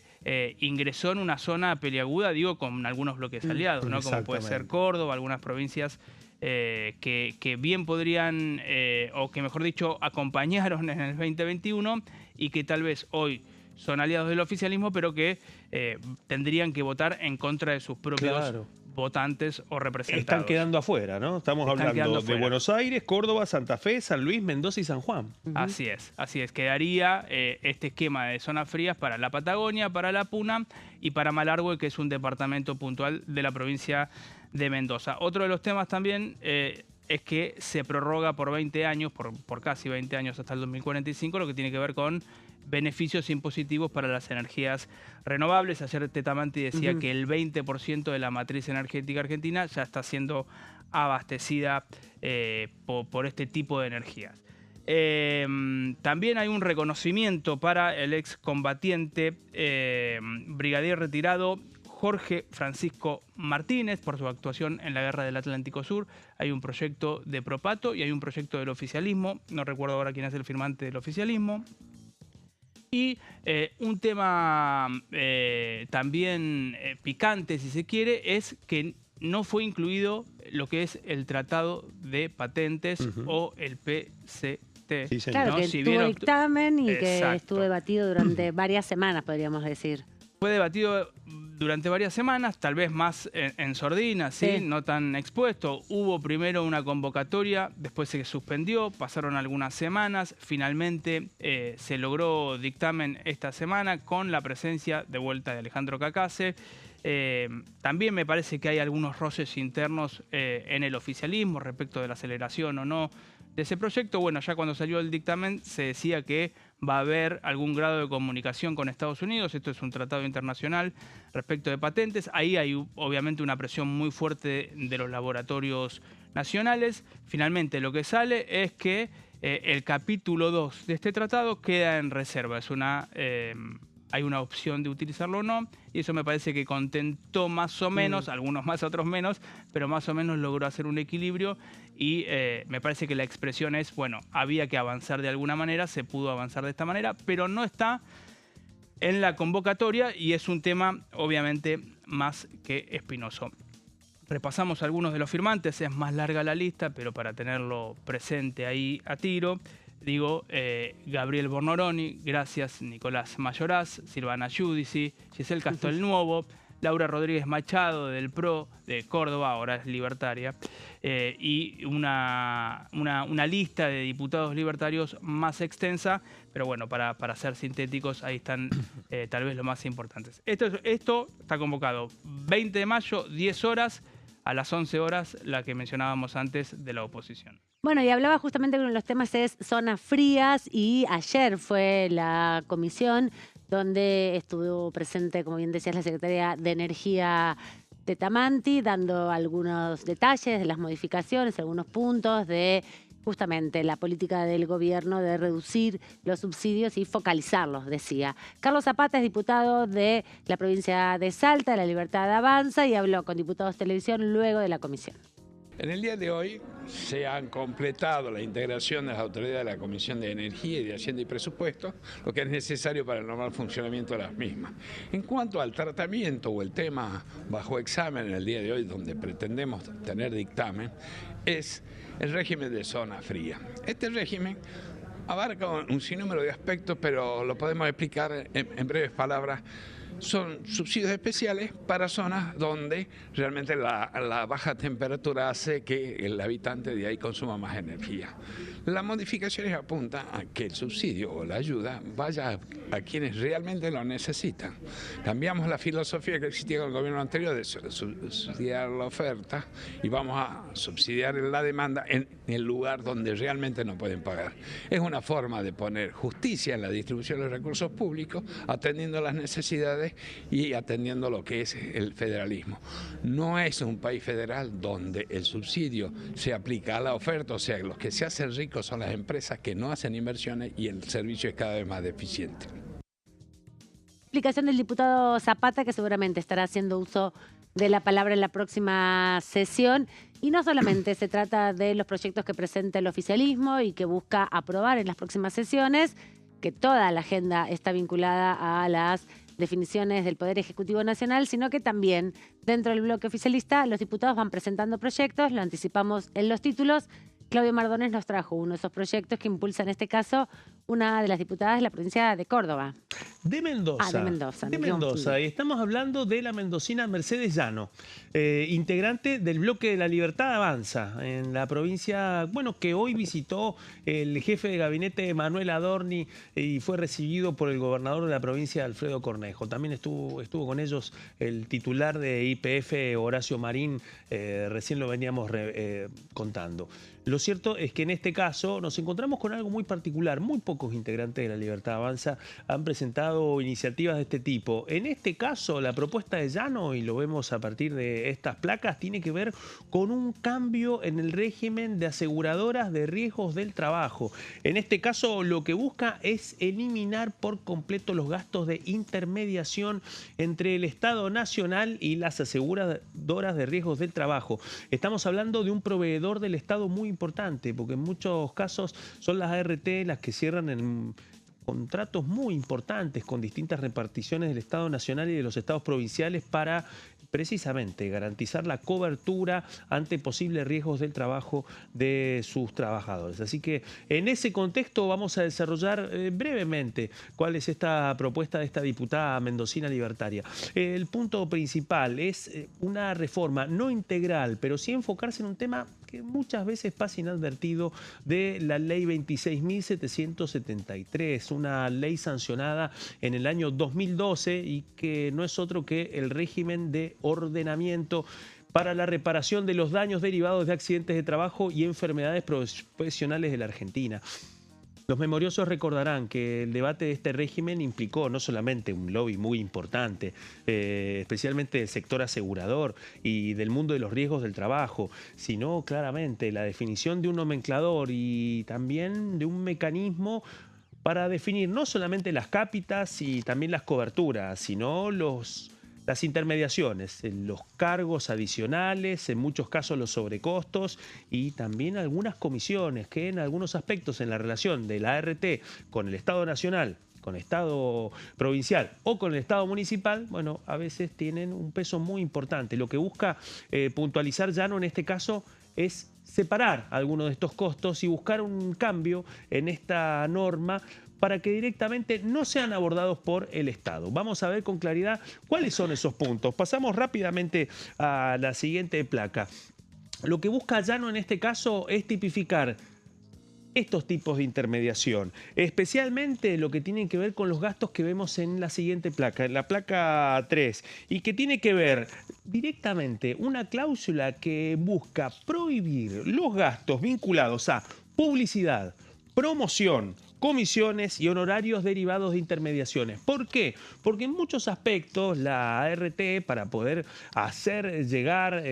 ingresó en una zona peliaguda, digo, con algunos bloques aliados, ¿no? Como puede ser Córdoba, algunas provincias que bien podrían, o que mejor dicho, acompañaron en el 2021 y que tal vez hoy son aliados del oficialismo, pero que tendrían que votar en contra de sus propios votantes o representados. Están quedando afuera, ¿no? Estamos hablando de Buenos Aires, Córdoba, Santa Fe, San Luis, Mendoza y San Juan. Así es. Quedaría este esquema de zonas frías para la Patagonia, para la Puna y para Malargüe, que es un departamento puntual de la provincia de Mendoza. Otro de los temas también es que se prorroga por 20 años, por casi 20 años hasta el 2045, lo que tiene que ver con beneficios impositivos para las energías renovables. Ayer Tetamanti decía que el 20% de la matriz energética argentina ya está siendo abastecida por este tipo de energías. También hay un reconocimiento para el excombatiente brigadier retirado Jorge Francisco Martínez por su actuación en la Guerra del Atlántico Sur. Hay un proyecto de Propato y hay un proyecto del oficialismo. No recuerdo ahora quién es el firmante del oficialismo. Y un tema también picante, si se quiere, es que no fue incluido lo que es el Tratado de Patentes o el PCT. Sí, claro, ¿no? Que tuvo dictamen y que estuvo debatido durante varias semanas, podríamos decir. Fue debatido durante varias semanas, tal vez más en sordina, ¿sí? No tan expuesto. Hubo primero una convocatoria, después se suspendió, pasaron algunas semanas, finalmente se logró dictamen esta semana con la presencia de vuelta de Alejandro Cacase. También me parece que hay algunos roces internos en el oficialismo respecto de la aceleración o no de ese proyecto. Bueno, ya cuando salió el dictamen se decía que va a haber algún grado de comunicación con Estados Unidos. Esto es un tratado internacional respecto de patentes. Ahí hay obviamente una presión muy fuerte de los laboratorios nacionales. Finalmente lo que sale es que el capítulo 2 de este tratado queda en reserva. Hay una opción de utilizarlo o no, y eso me parece que contentó más o menos, algunos más, otros menos, pero más o menos logró hacer un equilibrio y me parece que la expresión es, bueno, había que avanzar de alguna manera, se pudo avanzar de esta manera, pero no está en la convocatoria y es un tema obviamente más que espinoso. Repasamos algunos de los firmantes, es más larga la lista, pero para tenerlo presente ahí a tiro. Digo, Gabriel Bornoroni, gracias Nicolás Mayoraz, Silvana Giudici, Giselle Castelnuovo, Laura Rodríguez Machado del PRO de Córdoba, ahora es libertaria, y una lista de diputados libertarios más extensa, pero bueno, para ser sintéticos, ahí están tal vez los más importantes. Esto está convocado 20 de mayo, 10 horas, a las 11 horas, la que mencionábamos antes de la oposición. Bueno, y hablaba justamente que uno de los temas es zonas frías, y ayer fue la comisión donde estuvo presente, como bien decías, la secretaria de Energía de Tamanti, dando algunos detalles de las modificaciones, algunos puntos de justamente la política del gobierno de reducir los subsidios y focalizarlos, decía. Carlos Zapata es diputado de la provincia de Salta, de La Libertad Avanza, y habló con Diputados Televisión luego de la comisión. En el día de hoy se han completado la integración de las autoridades de la Comisión de Energía y de Hacienda y Presupuesto, lo que es necesario para el normal funcionamiento de las mismas. En cuanto al tratamiento o el tema bajo examen en el día de hoy, donde pretendemos tener dictamen, es el régimen de zona fría. Este régimen abarca un sinnúmero de aspectos, pero lo podemos explicar en breves palabras. Son subsidios especiales para zonas donde realmente la baja temperatura hace que el habitante de ahí consuma más energía. Las modificaciones apuntan a que el subsidio o la ayuda vaya a quienes realmente lo necesitan. Cambiamos la filosofía que existía con el gobierno anterior de subsidiar la oferta y vamos a subsidiar la demanda en el lugar donde realmente no pueden pagar. Es una forma de poner justicia en la distribución de los recursos públicos, atendiendo las necesidades y atendiendo lo que es el federalismo. No es un país federal donde el subsidio se aplica a la oferta, o sea, los que se hacen ricos son las empresas que no hacen inversiones y el servicio es cada vez más deficiente. Explicación del diputado Zapata, que seguramente estará haciendo uso de la palabra en la próxima sesión. Y no solamente se trata de los proyectos que presenta el oficialismo y que busca aprobar en las próximas sesiones, que toda la agenda está vinculada a las definiciones del Poder Ejecutivo Nacional, sino que también dentro del bloque oficialista los diputados van presentando proyectos, lo anticipamos en los títulos. Claudio Mardones nos trajo uno de esos proyectos que impulsa en este caso una de las diputadas de la provincia de Córdoba. De Mendoza. De Mendoza. De Mendoza. Y estamos hablando de la mendocina Mercedes Llano, integrante del bloque de La Libertad Avanza, en la provincia, bueno, que hoy visitó el jefe de gabinete Manuel Adorni y fue recibido por el gobernador de la provincia, Alfredo Cornejo. También estuvo con ellos el titular de YPF, Horacio Marín, recién lo veníamos contando. Lo cierto es que en este caso nos encontramos con algo muy particular. Muy pocos integrantes de La Libertad Avanza han presentado iniciativas de este tipo. En este caso, la propuesta de Llano, y lo vemos a partir de estas placas, tiene que ver con un cambio en el régimen de aseguradoras de riesgos del trabajo. En este caso, lo que busca es eliminar por completo los gastos de intermediación entre el Estado Nacional y las aseguradoras de riesgos del trabajo. Estamos hablando de un proveedor del Estado muy importante, porque en muchos casos son las ART las que cierran en contratos muy importantes con distintas reparticiones del Estado Nacional y de los estados provinciales para precisamente garantizar la cobertura ante posibles riesgos del trabajo de sus trabajadores. Así que en ese contexto vamos a desarrollar brevemente cuál es esta propuesta de esta diputada mendocina libertaria. El punto principal es una reforma no integral, pero sí enfocarse en un tema que muchas veces pasa inadvertido, de la ley 26.773, una ley sancionada en el año 2012 y que no es otro que el régimen de ordenamiento para la reparación de los daños derivados de accidentes de trabajo y enfermedades profesionales de la Argentina. Los memoriosos recordarán que el debate de este régimen implicó no solamente un lobby muy importante, especialmente del sector asegurador y del mundo de los riesgos del trabajo, sino claramente la definición de un nomenclador y también de un mecanismo para definir no solamente las cápitas y también las coberturas, sino las intermediaciones, los cargos adicionales, en muchos casos los sobrecostos y también algunas comisiones que en algunos aspectos en la relación de la ART con el Estado Nacional, con el Estado provincial o con el Estado municipal, bueno, a veces tienen un peso muy importante. Lo que busca puntualizar Llano en este caso es separar algunos de estos costos y buscar un cambio en esta norma para que directamente no sean abordados por el Estado. Vamos a ver con claridad cuáles son esos puntos. Pasamos rápidamente a la siguiente placa. Lo que busca Llano en este caso es tipificar estos tipos de intermediación, especialmente lo que tiene que ver con los gastos que vemos en la siguiente placa, en la placa 3, y que tiene que ver directamente una cláusula que busca prohibir los gastos vinculados a publicidad, promoción, comisiones y honorarios derivados de intermediaciones. ¿Por qué? Porque en muchos aspectos la ART, para poder hacer llegar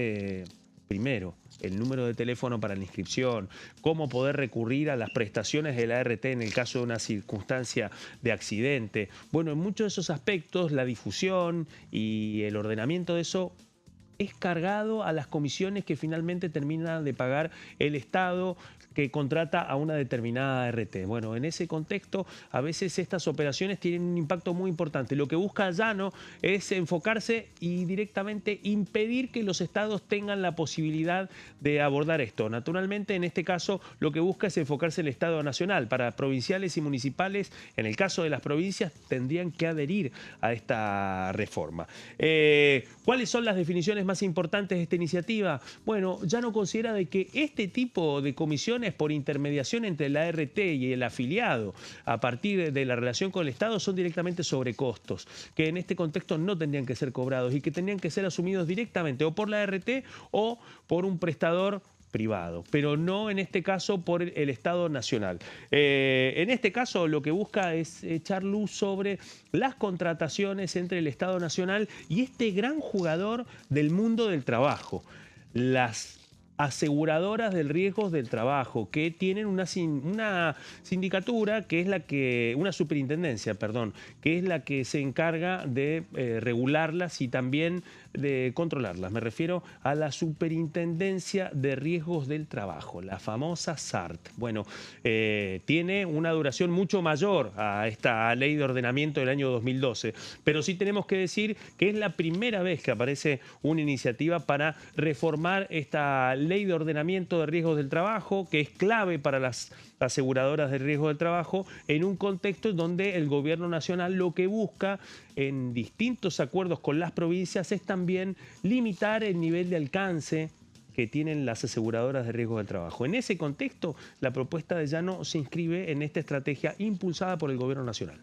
primero el número de teléfono para la inscripción, cómo poder recurrir a las prestaciones de la ART en el caso de una circunstancia de accidente. Bueno, en muchos de esos aspectos la difusión y el ordenamiento de eso es cargado a las comisiones que finalmente termina de pagar el Estado que contrata a una determinada ART. Bueno, en ese contexto, a veces estas operaciones tienen un impacto muy importante. Lo que busca Llano es enfocarse y directamente impedir que los estados tengan la posibilidad de abordar esto. Naturalmente, en este caso, lo que busca es enfocarse en el Estado nacional. Para provinciales y municipales, en el caso de las provincias, tendrían que adherir a esta reforma. ¿Cuáles son las definiciones más importantes de esta iniciativa? Bueno, Llano considera de que este tipo de comisiones por intermediación entre la ART y el afiliado a partir de la relación con el Estado son directamente sobrecostos, que en este contexto no tendrían que ser cobrados y que tendrían que ser asumidos directamente o por la ART o por un prestador privado, pero no en este caso por el Estado Nacional. En este caso lo que busca es echar luz sobre las contrataciones entre el Estado Nacional y este gran jugador del mundo del trabajo, las aseguradoras del riesgo del trabajo, que tienen una sindicatura que es la que, una superintendencia, perdón, que es la que se encarga de regularlas y también de controlarlas. Me refiero a la Superintendencia de Riesgos del Trabajo, la famosa SART. Bueno, tiene una duración mucho mayor a esta ley de ordenamiento del año 2012, pero sí tenemos que decir que es la primera vez que aparece una iniciativa para reformar esta ley de ordenamiento de riesgos del trabajo, que es clave para las aseguradoras de riesgo del trabajo, en un contexto donde el gobierno nacional lo que busca en distintos acuerdos con las provincias es también limitar el nivel de alcance que tienen las aseguradoras de riesgo del trabajo. En ese contexto, la propuesta de Llano se inscribe en esta estrategia impulsada por el gobierno nacional.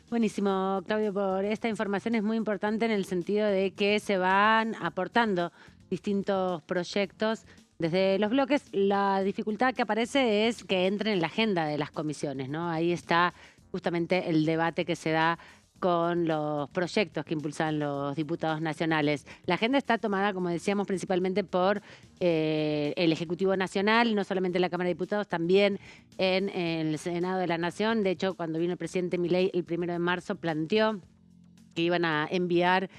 Buenísimo, Claudio, por esta información. Es muy importante en el sentido de que se van aportando distintos proyectos desde los bloques. La dificultad que aparece es que entren en la agenda de las comisiones, ¿no? Ahí está justamente el debate que se da con los proyectos que impulsan los diputados nacionales. La agenda está tomada, como decíamos, principalmente por el Ejecutivo Nacional, no solamente en la Cámara de Diputados, también en el Senado de la Nación. De hecho, cuando vino el presidente Milei el 1 de marzo, planteó que iban a enviar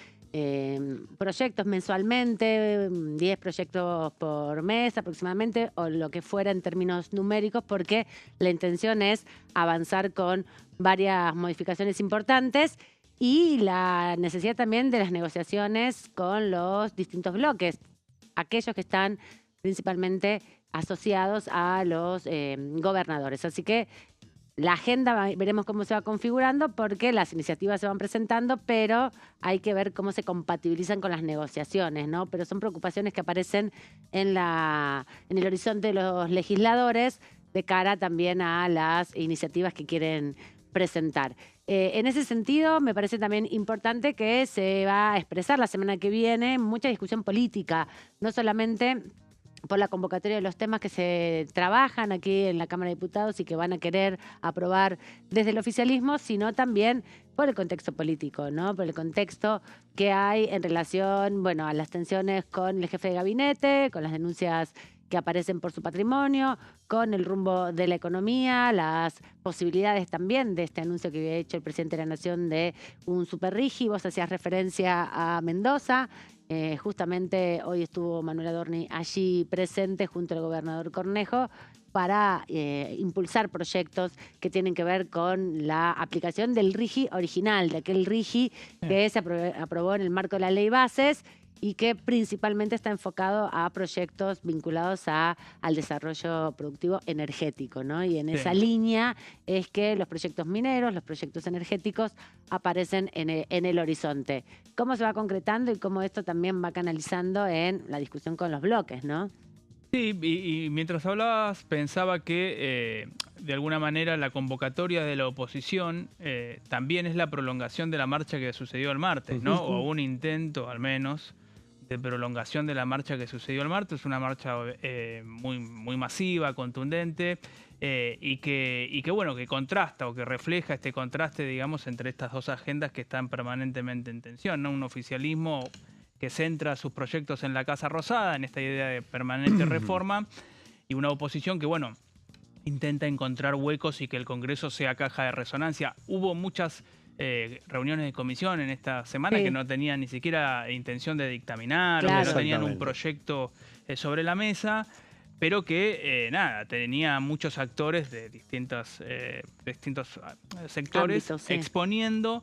proyectos mensualmente, 10 proyectos por mes aproximadamente, o lo que fuera en términos numéricos, porque la intención es avanzar con varias modificaciones importantes y la necesidad también de las negociaciones con los distintos bloques, aquellos que están principalmente asociados a los gobernadores. Así que la agenda veremos cómo se va configurando, porque las iniciativas se van presentando, pero hay que ver cómo se compatibilizan con las negociaciones, ¿no? Pero son preocupaciones que aparecen en el horizonte de los legisladores de cara también a las iniciativas que quieren presentar. En ese sentido, me parece también importante que se va a expresar la semana que viene mucha discusión política, no solamente por la convocatoria de los temas que se trabajan aquí en la Cámara de Diputados y que van a querer aprobar desde el oficialismo, sino también por el contexto político, ¿no? Por el contexto que hay en relación, bueno, a las tensiones con el jefe de gabinete, con las denuncias que aparecen por su patrimonio, con el rumbo de la economía, las posibilidades también de este anuncio que había hecho el presidente de la Nación de un superrigi. Vos hacías referencia a Mendoza. Justamente hoy estuvo Manuel Adorni allí presente junto al gobernador Cornejo para impulsar proyectos que tienen que ver con la aplicación del RIGI original, de aquel RIGI que se aprobó en el marco de la Ley Bases y que principalmente está enfocado a proyectos vinculados al desarrollo productivo energético, ¿no? Y en esa línea es que los proyectos mineros, los proyectos energéticos aparecen en el horizonte. ¿Cómo se va concretando y cómo esto también va canalizando en la discusión con los bloques, ¿no? Sí, y mientras hablabas pensaba que de alguna manera la convocatoria de la oposición también es la prolongación de la marcha que sucedió el martes, ¿no? O un intento al menos de prolongación de la marcha que sucedió el martes. Una marcha muy masiva, contundente y que bueno, que contrasta o que refleja este contraste, digamos, entre estas dos agendas que están permanentemente en tensión, ¿no? Un oficialismo que centra sus proyectos en la Casa Rosada, en esta idea de permanente reforma, y una oposición que, bueno, intenta encontrar huecos y que el Congreso sea caja de resonancia. Hubo muchas reuniones de comisión en esta semana que no tenían ni siquiera intención de dictaminar, o que no tenían un proyecto sobre la mesa, pero que, nada, tenía muchos actores de distintos sectores ámbitos, exponiendo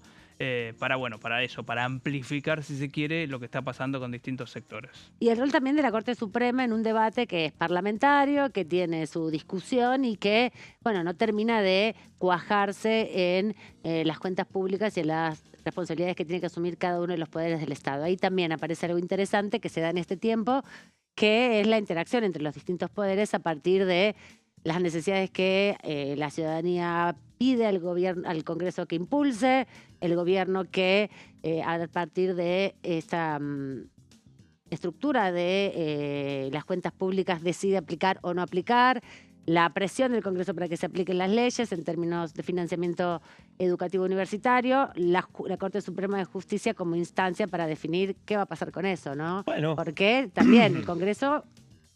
para amplificar, si se quiere, lo que está pasando con distintos sectores. Y el rol también de la Corte Suprema en un debate que es parlamentario, que tiene su discusión y que, bueno, no termina de cuajarse en las cuentas públicas y en las responsabilidades que tiene que asumir cada uno de los poderes del Estado. Ahí también aparece algo interesante que se da en este tiempo, que es la interacción entre los distintos poderes a partir de las necesidades que la ciudadanía pide al gobierno, al Congreso que impulse, el gobierno que a partir de esta estructura de las cuentas públicas decide aplicar o no aplicar, la presión del Congreso para que se apliquen las leyes en términos de financiamiento educativo universitario, la Corte Suprema de Justicia como instancia para definir qué va a pasar con eso, ¿no? Bueno. Porque también el Congreso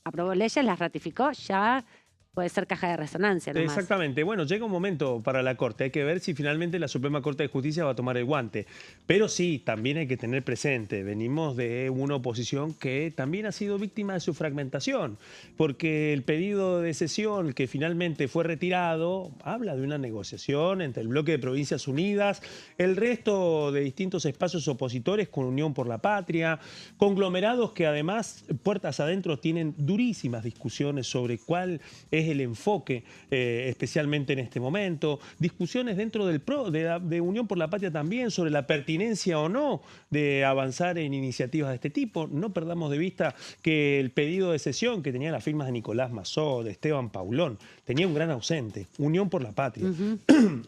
aprobó leyes, las ratificó, ya puede ser caja de resonancia nomás. Exactamente. Bueno, llega un momento para la Corte. Hay que ver si finalmente la Suprema Corte de Justicia va a tomar el guante. Pero sí, también hay que tener presente, venimos de una oposición que también ha sido víctima de su fragmentación, porque el pedido de sesión que finalmente fue retirado habla de una negociación entre el bloque de Provincias Unidas, el resto de distintos espacios opositores con Unión por la Patria, conglomerados que además, puertas adentro, tienen durísimas discusiones sobre cuál es el enfoque, especialmente en este momento. Discusiones dentro del de Unión por la Patria también sobre la pertinencia o no de avanzar en iniciativas de este tipo. No perdamos de vista que el pedido de sesión que tenía las firmas de Nicolás Massó, de Esteban Paulón, tenía un gran ausente, Unión por la Patria.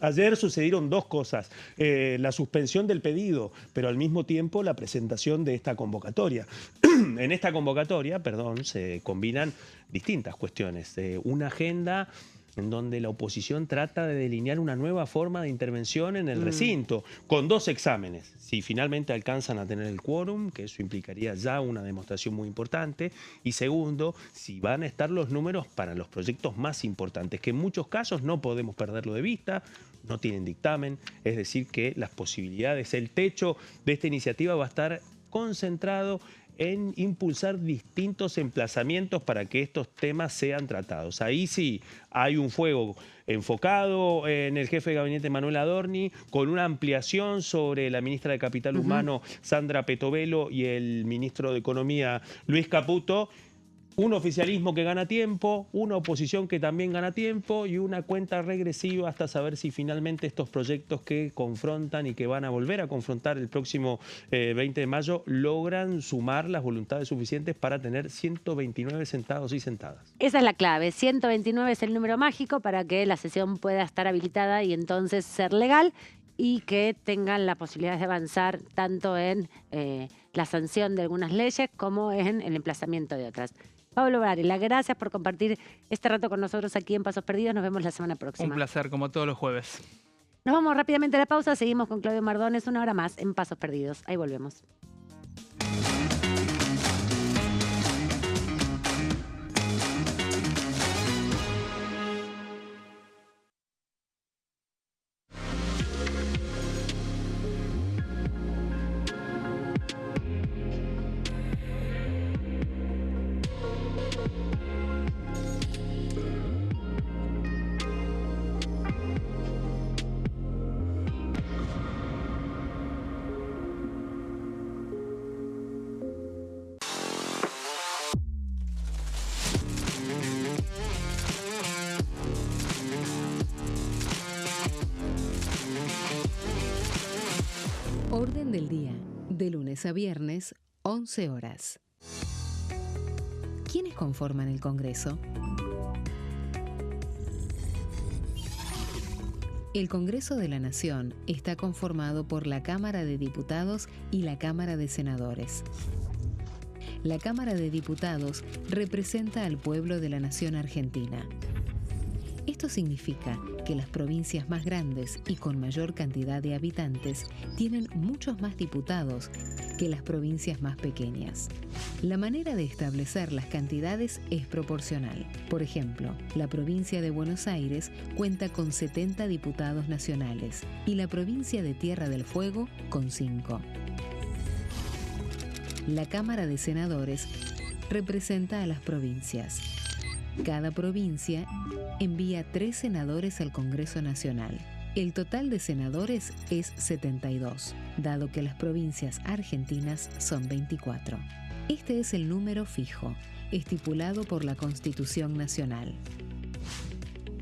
Ayer sucedieron dos cosas, la suspensión del pedido, pero al mismo tiempo la presentación de esta convocatoria. En esta convocatoria, se combinan distintas cuestiones. Una agenda en donde la oposición trata de delinear una nueva forma de intervención en el recinto, con dos exámenes. Si finalmente alcanzan a tener el quórum, que eso implicaría ya una demostración muy importante, y segundo, si van a estar los números para los proyectos más importantes, que en muchos casos no podemos perderlo de vista, no tienen dictamen, es decir que las posibilidades, el techo de esta iniciativa va a estar concentrado en impulsar distintos emplazamientos para que estos temas sean tratados. Ahí sí hay un fuego enfocado en el jefe de gabinete Manuel Adorni, con una ampliación sobre la ministra de Capital Humano Sandra Petovelo y el ministro de Economía Luis Caputo. Un oficialismo que gana tiempo, una oposición que también gana tiempo y una cuenta regresiva hasta saber si finalmente estos proyectos que confrontan y que van a volver a confrontar el próximo 20 de mayo logran sumar las voluntades suficientes para tener 129 sentados y sentadas. Esa es la clave. 129 es el número mágico para que la sesión pueda estar habilitada y entonces ser legal y que tengan la posibilidad de avanzar tanto en la sanción de algunas leyes como en el emplazamiento de otras. Pablo Varela, gracias por compartir este rato con nosotros aquí en Pasos Perdidos. Nos vemos la semana próxima. Un placer, como todos los jueves. Nos vamos rápidamente a la pausa. Seguimos con Claudio Mardones una hora más en Pasos Perdidos. Ahí volvemos. Orden del día, de lunes a viernes, 11 horas. ¿Quiénes conforman el Congreso? El Congreso de la Nación está conformado por la Cámara de Diputados y la Cámara de Senadores. La Cámara de Diputados representa al pueblo de la nación argentina. Esto significa que las provincias más grandes y con mayor cantidad de habitantes tienen muchos más diputados que las provincias más pequeñas. La manera de establecer las cantidades es proporcional. Por ejemplo, la provincia de Buenos Aires cuenta con 70 diputados nacionales y la provincia de Tierra del Fuego con 5. La Cámara de Senadores representa a las provincias. Cada provincia envía 3 senadores al Congreso Nacional. El total de senadores es 72, dado que las provincias argentinas son 24. Este es el número fijo, estipulado por la Constitución Nacional.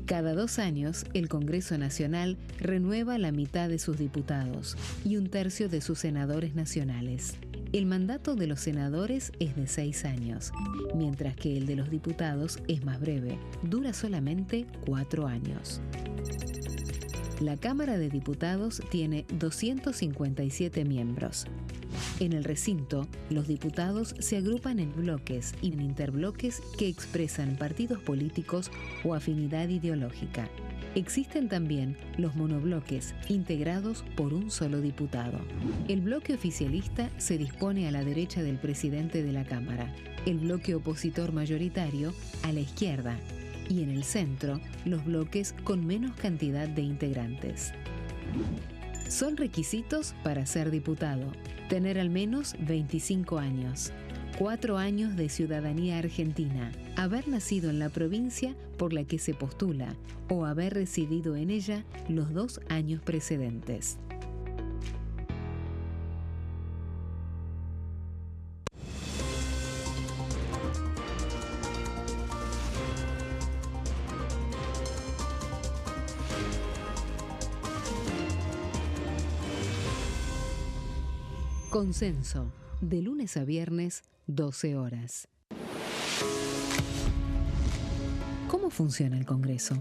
Cada 2 años, el Congreso Nacional renueva la mitad de sus diputados y 1/3 de sus senadores nacionales. El mandato de los senadores es de 6 años, mientras que el de los diputados es más breve, dura solamente 4 años. La Cámara de Diputados tiene 257 miembros. En el recinto, los diputados se agrupan en bloques y en interbloques que expresan partidos políticos o afinidad ideológica. Existen también los monobloques, integrados por un solo diputado. El bloque oficialista se dispone a la derecha del presidente de la Cámara, el bloque opositor mayoritario a la izquierda, y en el centro, los bloques con menos cantidad de integrantes. Son requisitos para ser diputado: tener al menos 25 años, 4 años de ciudadanía argentina, haber nacido en la provincia por la que se postula o haber residido en ella los 2 años precedentes. Consenso, de lunes a viernes, 12 horas. ¿Cómo funciona el Congreso?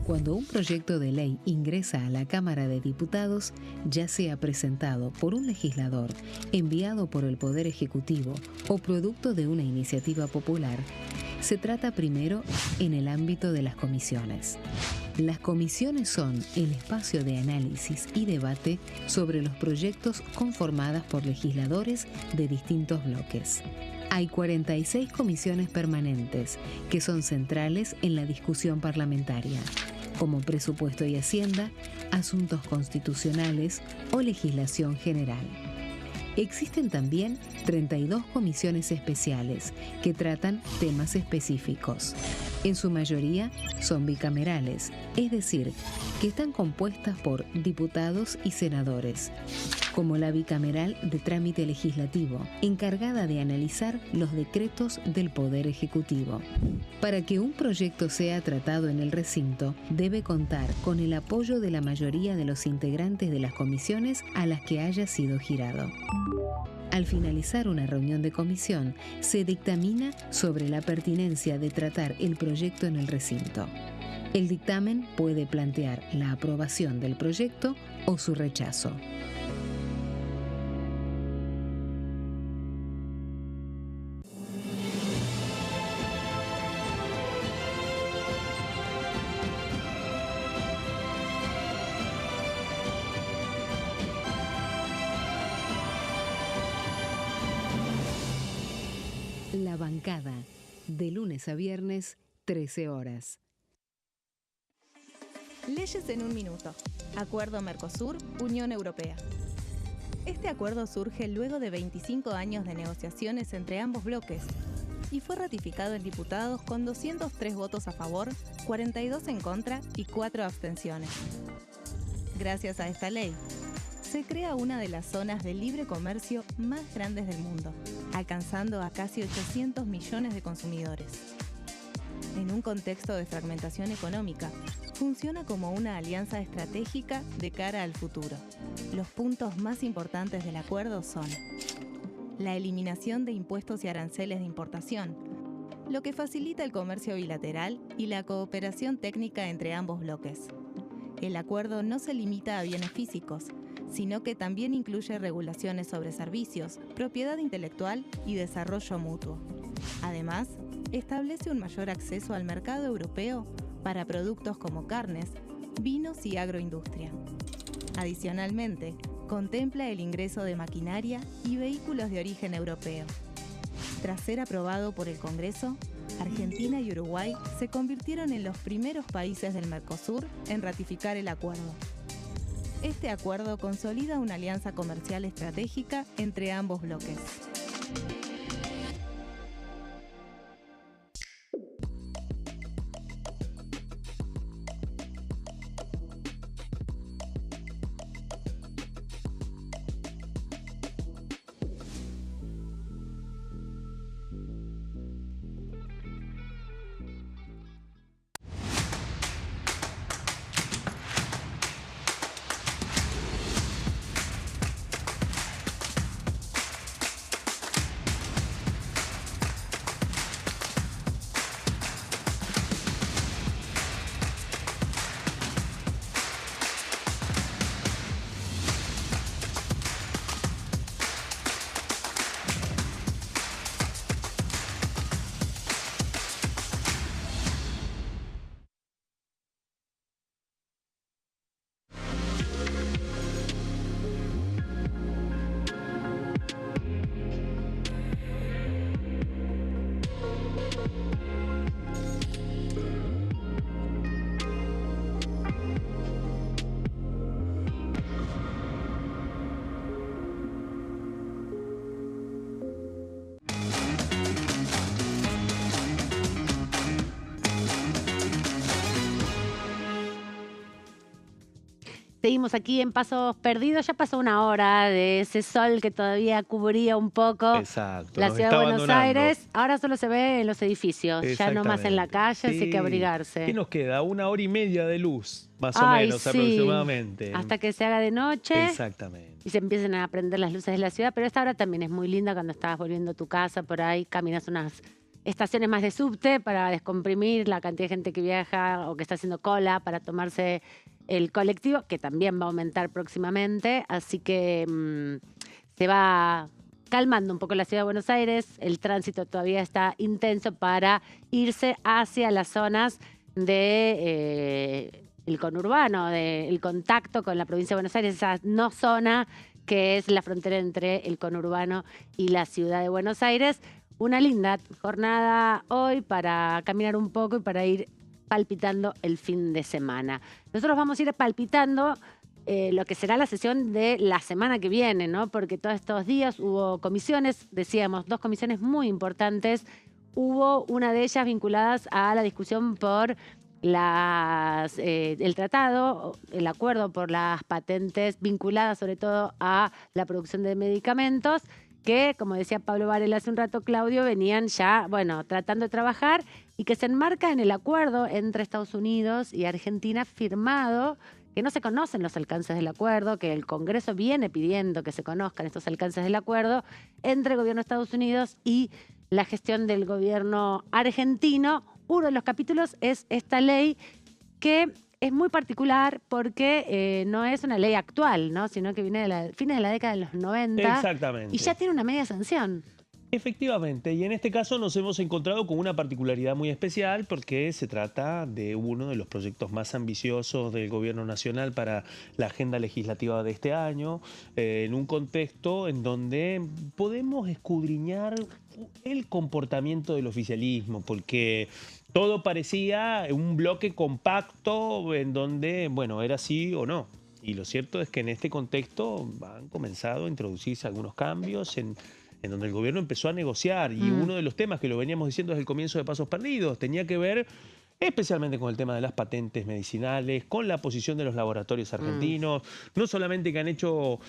Cuando un proyecto de ley ingresa a la Cámara de Diputados, ya sea presentado por un legislador, enviado por el Poder Ejecutivo o producto de una iniciativa popular, se trata primero en el ámbito de las comisiones. Las comisiones son el espacio de análisis y debate sobre los proyectos conformadas por legisladores de distintos bloques. Hay 46 comisiones permanentes que son centrales en la discusión parlamentaria, como Presupuesto y Hacienda, Asuntos Constitucionales o Legislación General. Existen también 32 comisiones especiales que tratan temas específicos. En su mayoría son bicamerales, es decir, que están compuestas por diputados y senadores, como la bicameral de trámite legislativo, encargada de analizar los decretos del Poder Ejecutivo. Para que un proyecto sea tratado en el recinto, debe contar con el apoyo de la mayoría de los integrantes de las comisiones a las que haya sido girado. Al finalizar una reunión de comisión, se dictamina sobre la pertinencia de tratar el proyecto en el recinto. El dictamen puede plantear la aprobación del proyecto o su rechazo. La bancada, de lunes a viernes, 13 horas. Leyes en un minuto. Acuerdo Mercosur-Unión Europea. Este acuerdo surge luego de 25 años de negociaciones entre ambos bloques y fue ratificado en diputados con 203 votos a favor, 42 en contra y 4 abstenciones. Gracias a esta ley, se crea una de las zonas de libre comercio más grandes del mundo, alcanzando a casi 800 millones de consumidores. En un contexto de fragmentación económica, funciona como una alianza estratégica de cara al futuro. Los puntos más importantes del acuerdo son la eliminación de impuestos y aranceles de importación, lo que facilita el comercio bilateral y la cooperación técnica entre ambos bloques. El acuerdo no se limita a bienes físicos, sino que también incluye regulaciones sobre servicios, propiedad intelectual y desarrollo mutuo. Además, establece un mayor acceso al mercado europeo para productos como carnes, vinos y agroindustria. Adicionalmente, contempla el ingreso de maquinaria y vehículos de origen europeo. Tras ser aprobado por el Congreso, Argentina y Uruguay se convirtieron en los primeros países del Mercosur en ratificar el acuerdo. Este acuerdo consolida una alianza comercial estratégica entre ambos bloques. Seguimos aquí en Pasos Perdidos. Ya pasó una hora de ese sol que todavía cubría un poco Exacto, la nos ciudad está de Buenos abandonando. Aires. Ahora solo se ve en los edificios, ya no más en la calle, así que abrigarse. ¿Qué nos queda? 1 hora y media de luz, más o Ay, menos, sí. aproximadamente. Hasta que se haga de noche. Exactamente. Y se empiecen a prender las luces de la ciudad. Pero esta hora también es muy linda cuando estás volviendo a tu casa, por ahí caminas unas estaciones más de subte para descomprimir la cantidad de gente que viaja o que está haciendo cola para tomarse el colectivo, que también va a aumentar próximamente. Así que se va calmando un poco la ciudad de Buenos Aires. El tránsito todavía está intenso para irse hacia las zonas de el conurbano, del contacto con la provincia de Buenos Aires, esa no zona que es la frontera entre el conurbano y la ciudad de Buenos Aires. Una linda jornada hoy para caminar un poco y para ir palpitando el fin de semana. Nosotros vamos a ir palpitando lo que será la sesión de la semana que viene, ¿no? Porque todos estos días hubo comisiones, decíamos, 2 comisiones muy importantes. Hubo una de ellas vinculadas a la discusión por el tratado, el acuerdo por las patentes vinculadas sobre todo a la producción de medicamentos, que, como decía Pablo Varela hace un rato, Claudio, venían ya, bueno, tratando de trabajar y que se enmarca en el acuerdo entre Estados Unidos y Argentina firmado, que no se conocen los alcances del acuerdo, que el Congreso viene pidiendo que se conozcan estos alcances del acuerdo entre el gobierno de Estados Unidos y la gestión del gobierno argentino. Uno de los capítulos es esta ley que es muy particular porque no es una ley actual, ¿no? Sino que viene de fines de la década de los 90. Exactamente. Y ya tiene una media sanción. Efectivamente, y en este caso nos hemos encontrado con una particularidad muy especial porque se trata de uno de los proyectos más ambiciosos del Gobierno Nacional para la agenda legislativa de este año, en un contexto en donde podemos escudriñar el comportamiento del oficialismo, porque todo parecía un bloque compacto en donde, bueno, era sí o no. Y lo cierto es que en este contexto han comenzado a introducirse algunos cambios en donde el gobierno empezó a negociar. Y uno de los temas que lo veníamos diciendo desde el comienzo de Pasos Perdidos tenía que ver especialmente con el tema de las patentes medicinales, con la posición de los laboratorios argentinos. No solamente que han hecho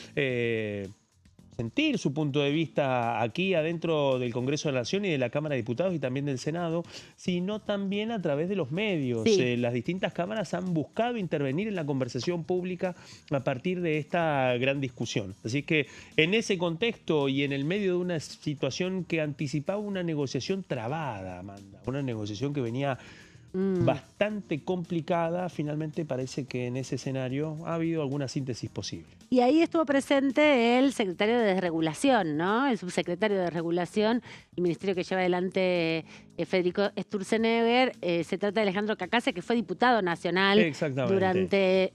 sentir su punto de vista aquí adentro del Congreso de la Nación y de la Cámara de Diputados y también del Senado, sino también a través de los medios. Sí. Las distintas cámaras han buscado intervenir en la conversación pública a partir de esta gran discusión. Así que en ese contexto y en el medio de una situación que anticipaba una negociación trabada, Amanda, una negociación que venía bastante complicada, finalmente parece que en ese escenario ha habido alguna síntesis posible. Y ahí estuvo presente el secretario de Desregulación, ¿no? El subsecretario de Regulación, el ministerio que lleva adelante Federico Sturzenegger. Se trata de Alejandro Cacase, que fue diputado nacional durante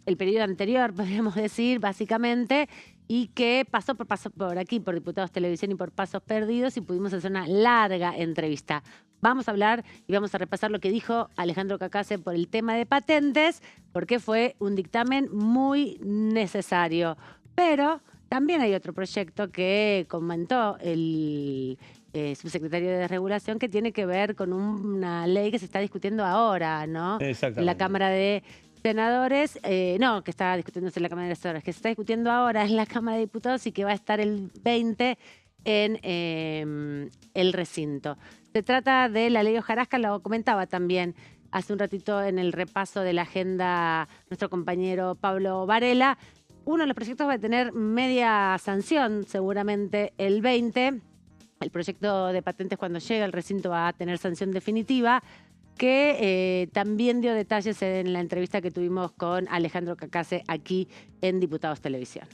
el periodo anterior, podríamos decir, básicamente, y que pasó por aquí, por Diputados Televisión y por Pasos Perdidos, y pudimos hacer una larga entrevista. Vamos a hablar y vamos a repasar lo que dijo Alejandro Cacase por el tema de patentes, porque fue un dictamen muy necesario. Pero también hay otro proyecto que comentó el subsecretario de Desregulación, que tiene que ver con una ley que se está discutiendo ahora, ¿no? En la Cámara de Senadores, no, que está discutiéndose en la Cámara de Senadores, que se está discutiendo ahora en la Cámara de Diputados y que va a estar el 20 en el recinto. Se trata de la ley hojarasca, lo comentaba también hace un ratito en el repaso de la agenda nuestro compañero Pablo Varela. Uno de los proyectos va a tener media sanción seguramente el 20. El proyecto de patentes, cuando llegue al recinto, va a tener sanción definitiva, que también dio detalles en la entrevista que tuvimos con Alejandro Cacase aquí en Diputados Televisión.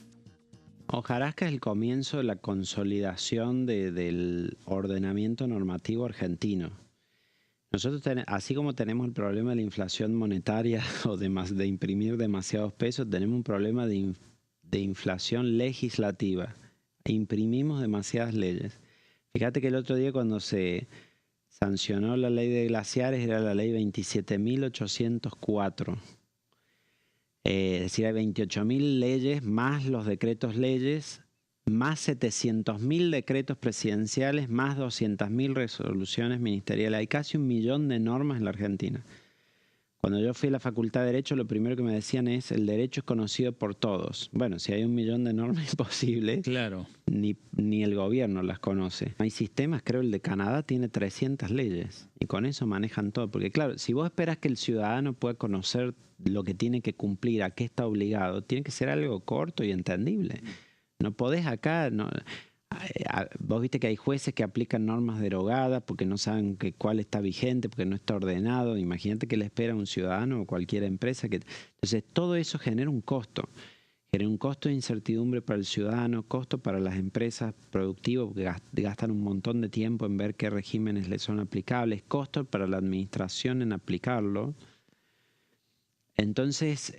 Hojarasca es el comienzo de la consolidación del ordenamiento normativo argentino. Nosotros, así como tenemos el problema de la inflación monetaria o de imprimir demasiados pesos, tenemos un problema de inflación legislativa. Imprimimos demasiadas leyes. Fíjate que el otro día cuando se sancionó la ley de glaciares era la ley 27.804. Es decir, hay 28.000 leyes más los decretos leyes, más 700.000 decretos presidenciales, más 200.000 resoluciones ministeriales. Hay casi 1 millón de normas en la Argentina. Cuando yo fui a la Facultad de Derecho, lo primero que me decían es: el derecho es conocido por todos. Bueno, si hay 1 millón de normas, imposible. Claro. Ni el gobierno las conoce. Hay sistemas, creo el de Canadá tiene 300 leyes y con eso manejan todo. Porque claro, si vos esperas que el ciudadano pueda conocer lo que tiene que cumplir, a qué está obligado, tiene que ser algo corto y entendible. No podés acá... Vos viste que hay jueces que aplican normas derogadas porque no saben cuál está vigente, porque no está ordenado. Imagínate que le espera a un ciudadano o cualquier empresa. Entonces todo eso genera un costo. Genera un costo de incertidumbre para el ciudadano, costo para las empresas productivas porque gastan un montón de tiempo en ver qué regímenes les son aplicables, costo para la administración en aplicarlo. Entonces,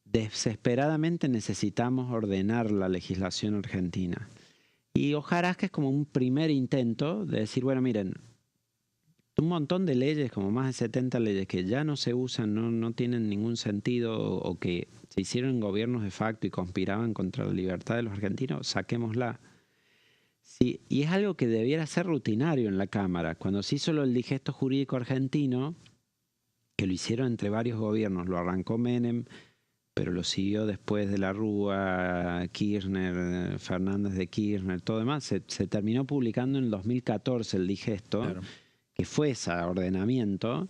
desesperadamente necesitamos ordenar la legislación argentina. Y hojarasca es como un primer intento de decir, bueno, miren, un montón de leyes, como más de 70 leyes que ya no se usan, no tienen ningún sentido o que se hicieron en gobiernos de facto y conspiraban contra la libertad de los argentinos, saquémosla. Sí, y es algo que debiera ser rutinario en la Cámara. Cuando se hizo el digesto jurídico argentino, que lo hicieron entre varios gobiernos, lo arrancó Menem, pero lo siguió después de la Rúa, Kirchner, Fernández de Kirchner, todo demás. Se terminó publicando en el 2014 el digesto, claro, que fue ese ordenamiento,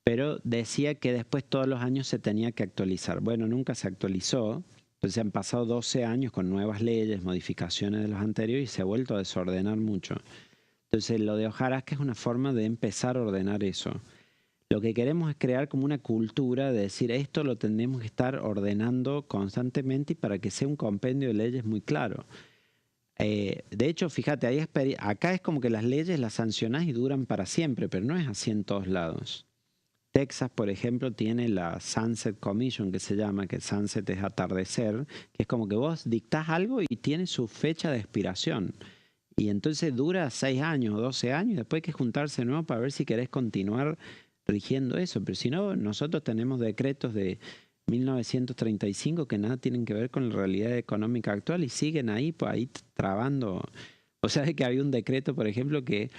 pero decía que después todos los años se tenía que actualizar. Bueno, nunca se actualizó, entonces han pasado 12 años con nuevas leyes, modificaciones de los anteriores y se ha vuelto a desordenar mucho. Entonces lo de hojarasca es una forma de empezar a ordenar eso. Lo que queremos es crear como una cultura de decir esto lo tenemos que estar ordenando constantemente y para que sea un compendio de leyes muy claro. De hecho, fíjate, acá es como que las leyes las sancionás y duran para siempre, pero no es así en todos lados. Texas, por ejemplo, tiene la Sunset Commission, que se llama, que sunset es atardecer, que es como que vos dictás algo y tiene su fecha de expiración. Y entonces dura 6 años o 12 años y después hay que juntarse de nuevo para ver si querés continuar rigiendo eso, pero si no, nosotros tenemos decretos de 1935 que nada tienen que ver con la realidad económica actual y siguen ahí, pues ahí trabando. O sea, que había un decreto, por ejemplo, que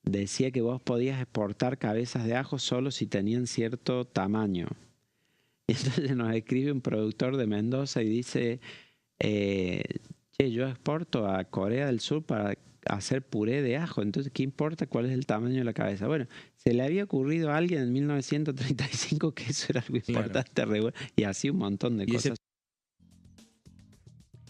decía que vos podías exportar cabezas de ajo solo si tenían cierto tamaño. Y entonces nos escribe un productor de Mendoza y dice, yo exporto a Corea del Sur para hacer puré de ajo, entonces ¿qué importa cuál es el tamaño de la cabeza? Bueno, se le había ocurrido a alguien en 1935 que eso era algo importante, y así un montón de cosas.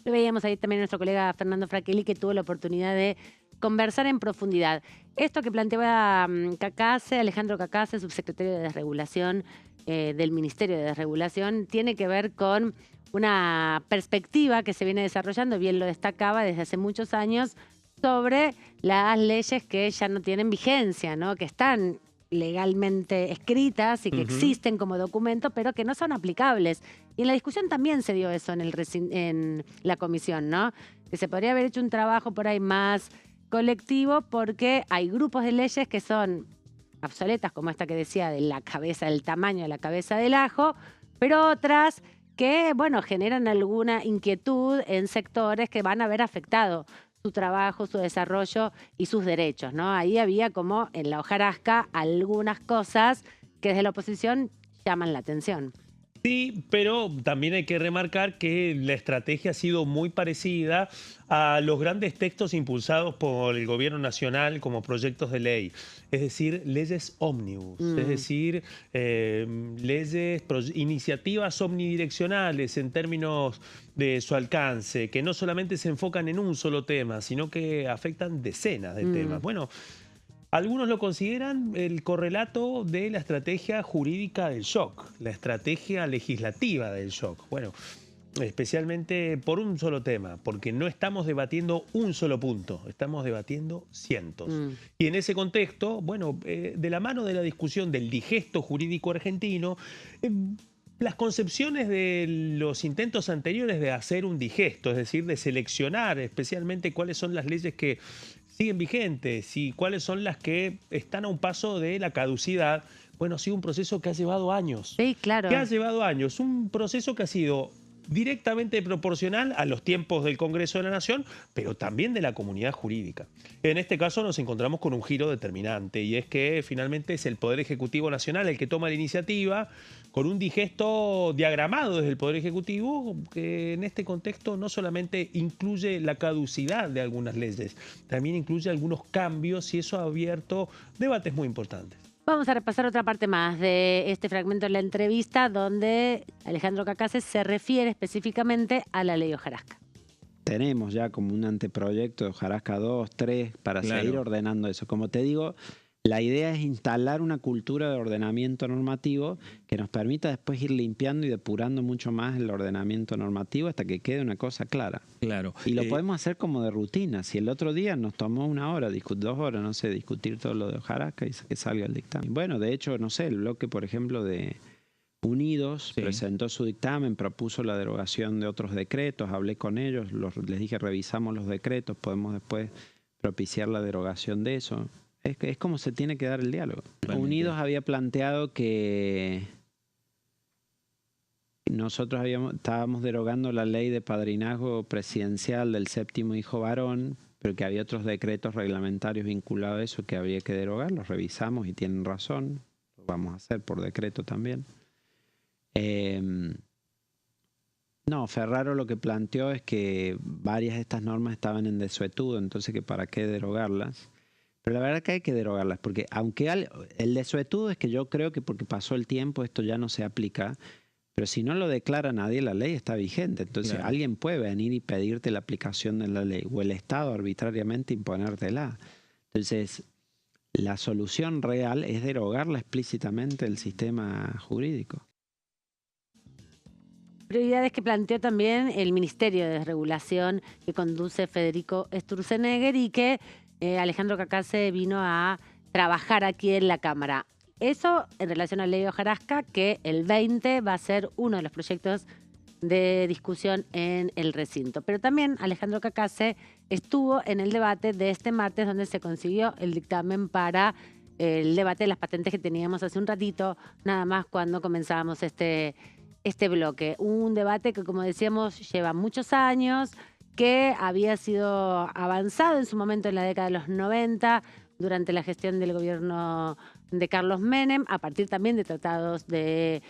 Lo veíamos ahí también nuestro colega Fernando Fraquelli, que tuvo la oportunidad de conversar en profundidad. Esto que planteaba Alejandro Cacase, subsecretario de Desregulación del Ministerio de Desregulación, tiene que ver con una perspectiva que se viene desarrollando, bien lo destacaba desde hace muchos años, sobre las leyes que ya no tienen vigencia, ¿no? Que están legalmente escritas y que existen como documento, pero que no son aplicables. Y en la discusión también se dio eso en la comisión, ¿no? Que se podría haber hecho un trabajo por ahí más colectivo, porque hay grupos de leyes que son obsoletas, como esta que decía de la cabeza, del tamaño de la cabeza del ajo, pero otras que, bueno, generan alguna inquietud en sectores que van a ver afectado su trabajo, su desarrollo y sus derechos, ¿no? Ahí había como en la hojarasca algunas cosas que desde la oposición llaman la atención. Sí, pero también hay que remarcar que la estrategia ha sido muy parecida a los grandes textos impulsados por el gobierno nacional como proyectos de ley. Es decir, leyes ómnibus, es decir, iniciativas omnidireccionales en términos de su alcance, que no solamente se enfocan en un solo tema, sino que afectan decenas de temas. Bueno, algunos lo consideran el correlato de la estrategia jurídica del shock, la estrategia legislativa del shock. Bueno, especialmente por un solo tema, porque no estamos debatiendo un solo punto, estamos debatiendo cientos. Y en ese contexto, bueno, de la mano de la discusión del digesto jurídico argentino, las concepciones de los intentos anteriores de hacer un digesto, es decir, de seleccionar especialmente cuáles son las leyes que siguen vigentes y cuáles son las que están a un paso de la caducidad, bueno, ha sido un proceso que ha llevado años. Sí, claro. Que ha llevado años, un proceso que ha sido directamente proporcional a los tiempos del Congreso de la Nación, pero también de la comunidad jurídica. En este caso nos encontramos con un giro determinante, y es que finalmente es el Poder Ejecutivo Nacional el que toma la iniciativa, con un digesto diagramado desde el Poder Ejecutivo, que en este contexto no solamente incluye la caducidad de algunas leyes, también incluye algunos cambios, y eso ha abierto debates muy importantes. Vamos a repasar otra parte más de este fragmento de la entrevista, donde Alejandro Cacase se refiere específicamente a la ley hojarasca. Tenemos ya como un anteproyecto de hojarasca 2, 3, para seguir ordenando eso. Como te digo, la idea es instalar una cultura de ordenamiento normativo que nos permita después ir limpiando y depurando mucho más el ordenamiento normativo hasta que quede una cosa clara. Claro. Y lo podemos hacer como de rutina. Si el otro día nos tomó 1 hora, 2 horas, no sé, discutir todo lo de hojarasca y que salga el dictamen. Bueno, de hecho, no sé, el bloque, por ejemplo, de Unidos presentó su dictamen, propuso la derogación de otros decretos, hablé con ellos, les dije revisamos los decretos, podemos después propiciar la derogación de eso. Es como se tiene que dar el diálogo. Realmente. Unidos había planteado que nosotros estábamos derogando la ley de padrinazgo presidencial del 7º hijo varón, pero que había otros decretos reglamentarios vinculados a eso que habría que derogar. Los revisamos y tienen razón. Lo vamos a hacer por decreto también. No, Ferraro lo que planteó es que varias de estas normas estaban en desuetudo, entonces que para qué derogarlas. Pero la verdad que hay que derogarlas, porque aunque el desuetudo es que yo creo que porque pasó el tiempo esto ya no se aplica, pero si no lo declara nadie, la ley está vigente. Entonces alguien puede venir y pedirte la aplicación de la ley, o el Estado arbitrariamente imponértela. Entonces, la solución real es derogarla explícitamente del sistema jurídico. Prioridades que planteó también el Ministerio de Desregulación que conduce Federico Sturzenegger y que Alejandro Cacase vino a trabajar aquí en la Cámara. Eso en relación a la ley de hojarasca, que el 20 va a ser uno de los proyectos de discusión en el recinto. Pero también Alejandro Cacase estuvo en el debate de este martes, donde se consiguió el dictamen para el debate de las patentes que teníamos hace un ratito, nada más cuando comenzábamos este bloque. Un debate que, como decíamos, lleva muchos años, que había sido avanzado en su momento en la década de los 90, durante la gestión del gobierno de Carlos Menem, a partir también de tratados de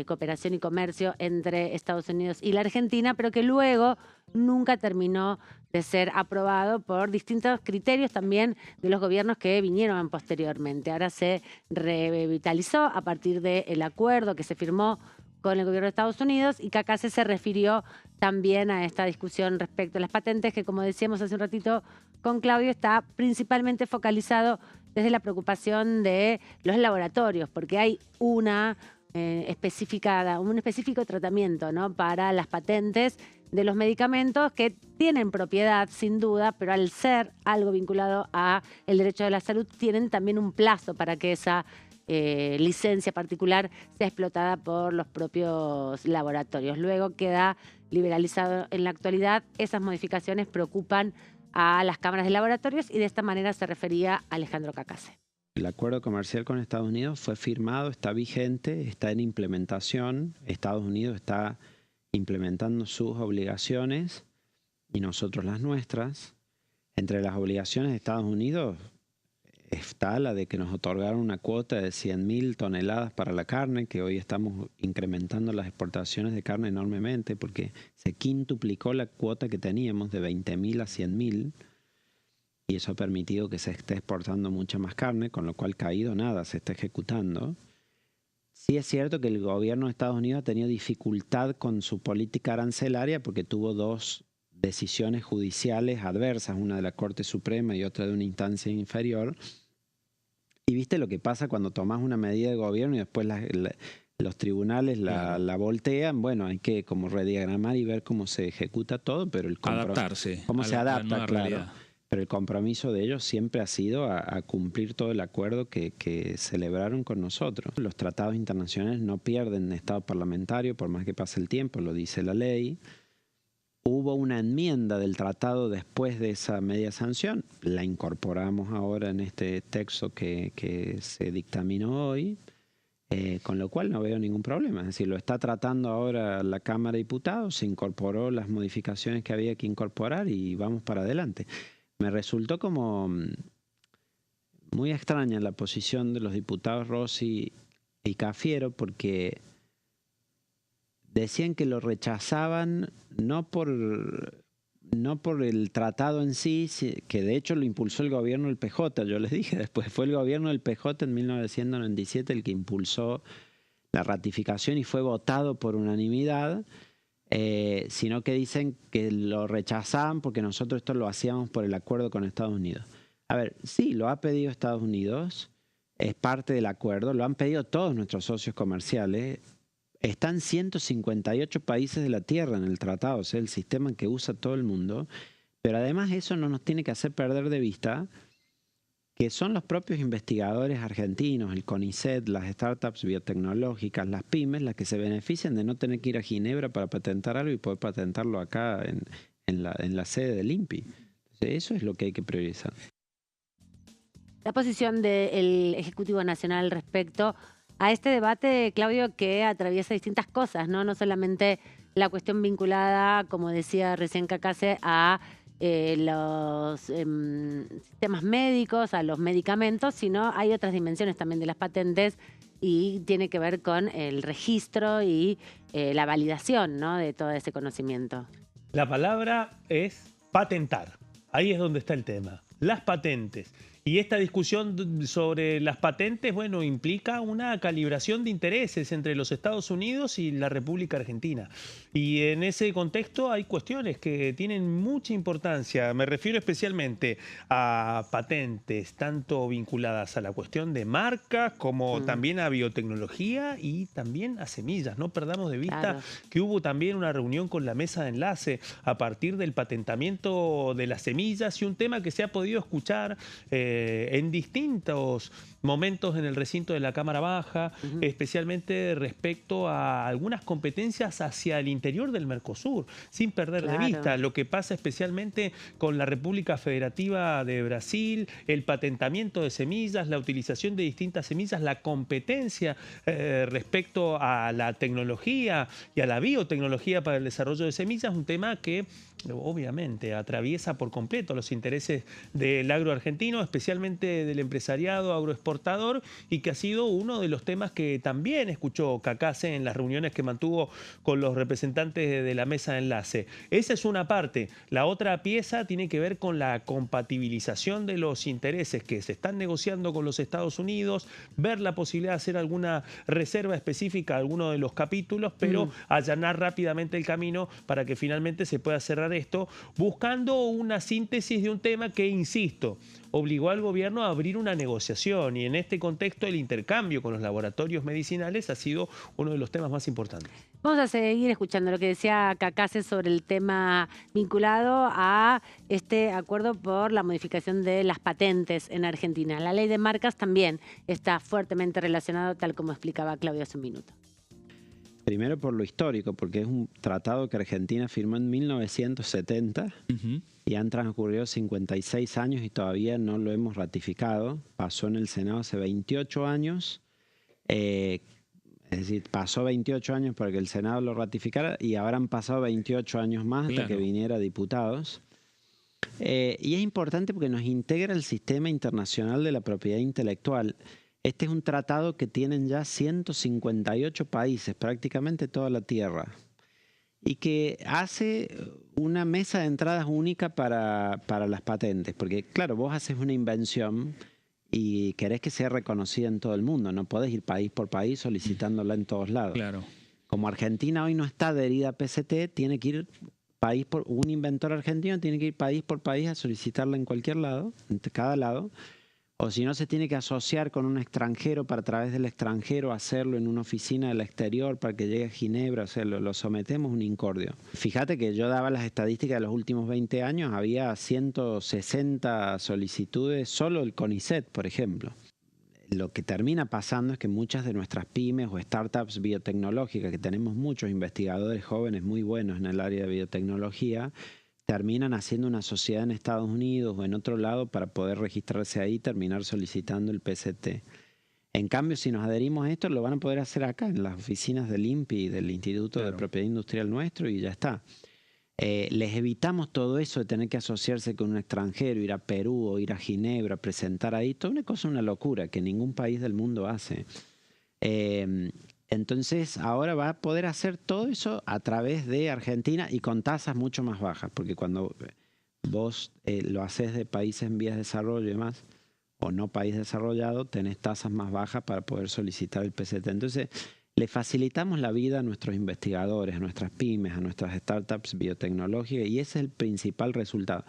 cooperación y comercio entre Estados Unidos y la Argentina, pero que luego nunca terminó de ser aprobado por distintos criterios también de los gobiernos que vinieron posteriormente. Ahora se revitalizó a partir del acuerdo que se firmó con el gobierno de Estados Unidos, y Cacase se refirió también a esta discusión respecto a las patentes, que como decíamos hace un ratito con Claudio, está principalmente focalizado desde la preocupación de los laboratorios, porque hay un específico tratamiento, ¿no?, para las patentes de los medicamentos que tienen propiedad sin duda, pero al ser algo vinculado a el derecho de la salud, tienen también un plazo para que esa licencia particular sea explotada por los propios laboratorios. Luego queda liberalizado en la actualidad. Esas modificaciones preocupan a las cámaras de laboratorios, y de esta manera se refería Alejandro Cacase. El acuerdo comercial con Estados Unidos fue firmado, está vigente, está en implementación. Estados Unidos está implementando sus obligaciones y nosotros las nuestras. Entre las obligaciones de Estados Unidos está la de que nos otorgaron una cuota de 100.000 toneladas para la carne, que hoy estamos incrementando las exportaciones de carne enormemente porque se quintuplicó la cuota que teníamos de 20.000 a 100.000, y eso ha permitido que se esté exportando mucha más carne, con lo cual caído nada, se está ejecutando. Sí es cierto que el gobierno de Estados Unidos ha tenido dificultad con su política arancelaria porque tuvo dos decisiones judiciales adversas, una de la Corte Suprema y otra de una instancia inferior. Y viste lo que pasa cuando tomas una medida de gobierno y después los tribunales la voltean. Bueno, hay que como rediagramar y ver cómo se ejecuta todo, pero adaptarse. Cómo se adapta, claro. Realidad. Pero el compromiso de ellos siempre ha sido a cumplir todo el acuerdo que celebraron con nosotros. Los tratados internacionales no pierden estado parlamentario por más que pase el tiempo, lo dice la ley. Hubo una enmienda del tratado después de esa media sanción, la incorporamos ahora en este texto que se dictaminó hoy, con lo cual no veo ningún problema. Es decir, lo está tratando ahora la Cámara de Diputados, se incorporó las modificaciones que había que incorporar y vamos para adelante. Me resultó como muy extraña la posición de los diputados Rossi y Cafiero, porque decían que lo rechazaban no por el tratado en sí, que de hecho lo impulsó el gobierno del PJ. Yo les dije después, fue el gobierno del PJ en 1997 el que impulsó la ratificación y fue votado por unanimidad, sino que dicen que lo rechazaban porque nosotros esto lo hacíamos por el acuerdo con Estados Unidos. A ver, sí, lo ha pedido Estados Unidos, es parte del acuerdo, lo han pedido todos nuestros socios comerciales. Están 158 países de la Tierra en el tratado, o sea, el sistema que usa todo el mundo. Pero además eso no nos tiene que hacer perder de vista que son los propios investigadores argentinos, el CONICET, las startups biotecnológicas, las pymes, las que se benefician de no tener que ir a Ginebra para patentar algo y poder patentarlo acá en la sede del INPI. Entonces, eso es lo que hay que priorizar. La posición del Ejecutivo Nacional respecto a este debate, Claudio, que atraviesa distintas cosas, ¿no? No solamente la cuestión vinculada, como decía recién Cacase, a los sistemas médicos, a los medicamentos, sino hay otras dimensiones también de las patentes y tiene que ver con el registro y la validación, ¿no?, de todo ese conocimiento. La palabra es patentar. Ahí es donde está el tema. Las patentes. Y esta discusión sobre las patentes, bueno, implica una calibración de intereses entre los Estados Unidos y la República Argentina. Y en ese contexto hay cuestiones que tienen mucha importancia. Me refiero especialmente a patentes, tanto vinculadas a la cuestión de marcas como también a biotecnología y también a semillas. No perdamos de vista que hubo también una reunión con la mesa de enlace a partir del patentamiento de las semillas y un tema que se ha podido escuchar en distintos momentos en el recinto de la Cámara Baja, especialmente respecto a algunas competencias hacia el interior del Mercosur, sin perder de vista lo que pasa especialmente con la República Federativa de Brasil, el patentamiento de semillas, la utilización de distintas semillas, la competencia respecto a la tecnología y a la biotecnología para el desarrollo de semillas, un tema que obviamente atraviesa por completo los intereses del agro argentino, especialmente del empresariado agroexportador, exportador y que ha sido uno de los temas que también escuchó Cacase en las reuniones que mantuvo con los representantes de la mesa de enlace. Esa es una parte. La otra pieza tiene que ver con la compatibilización de los intereses que se están negociando con los Estados Unidos, ver la posibilidad de hacer alguna reserva específica a alguno de los capítulos, pero allanar rápidamente el camino para que finalmente se pueda cerrar esto, buscando una síntesis de un tema que, insisto, obligó al gobierno a abrir una negociación, y en este contexto el intercambio con los laboratorios medicinales ha sido uno de los temas más importantes. Vamos a seguir escuchando lo que decía Cacase sobre el tema vinculado a este acuerdo por la modificación de las patentes en Argentina. La ley de marcas también está fuertemente relacionado, tal como explicaba Claudio hace un minuto. Primero por lo histórico, porque es un tratado que Argentina firmó en 1970 y han transcurrido 56 años y todavía no lo hemos ratificado. Pasó en el Senado hace 28 años, es decir, pasó 28 años para que el Senado lo ratificara y ahora han pasado 28 años más hasta que viniera a diputados. Y es importante porque nos integra el sistema internacional de la propiedad intelectual. Este es un tratado que tienen ya 158 países, prácticamente toda la Tierra, y que hace una mesa de entradas única para las patentes. Porque, claro, vos haces una invención y querés que sea reconocida en todo el mundo. No podés ir país por país solicitándola en todos lados. Claro. Como Argentina hoy no está adherida a PCT, tiene que ir un inventor argentino tiene que ir país por país a solicitarla en cualquier lado, en cada lado. O si no, se tiene que asociar con un extranjero para a través del extranjero hacerlo en una oficina del exterior para que llegue a Ginebra. O sea, lo sometemos a un incordio. Fíjate que yo daba las estadísticas de los últimos 20 años. Había 160 solicitudes solo el CONICET, por ejemplo. Lo que termina pasando es que muchas de nuestras pymes o startups biotecnológicas, que tenemos muchos investigadores jóvenes muy buenos en el área de biotecnología, terminan haciendo una sociedad en Estados Unidos o en otro lado para poder registrarse ahí y terminar solicitando el PCT. En cambio, si nos adherimos a esto, lo van a poder hacer acá, en las oficinas del INPI y del Instituto de Propiedad Industrial nuestro, y ya está. Les evitamos todo eso de tener que asociarse con un extranjero, ir a Perú o ir a Ginebra, presentar ahí. Toda una cosa, una locura que ningún país del mundo hace. Entonces ahora va a poder hacer todo eso a través de Argentina y con tasas mucho más bajas, porque cuando vos lo haces de países en vías de desarrollo y demás, o no país desarrollado, tenés tasas más bajas para poder solicitar el PCT. Entonces le facilitamos la vida a nuestros investigadores, a nuestras pymes, a nuestras startups biotecnológicas, y ese es el principal resultado.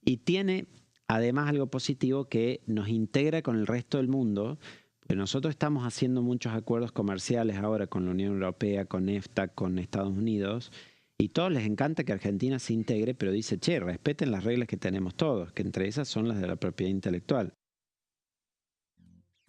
Y tiene además algo positivo que nos integra con el resto del mundo. Nosotros estamos haciendo muchos acuerdos comerciales ahora con la Unión Europea, con EFTA, con Estados Unidos, y todos les encanta que Argentina se integre, pero dice, che, respeten las reglas que tenemos todos, que entre esas son las de la propiedad intelectual.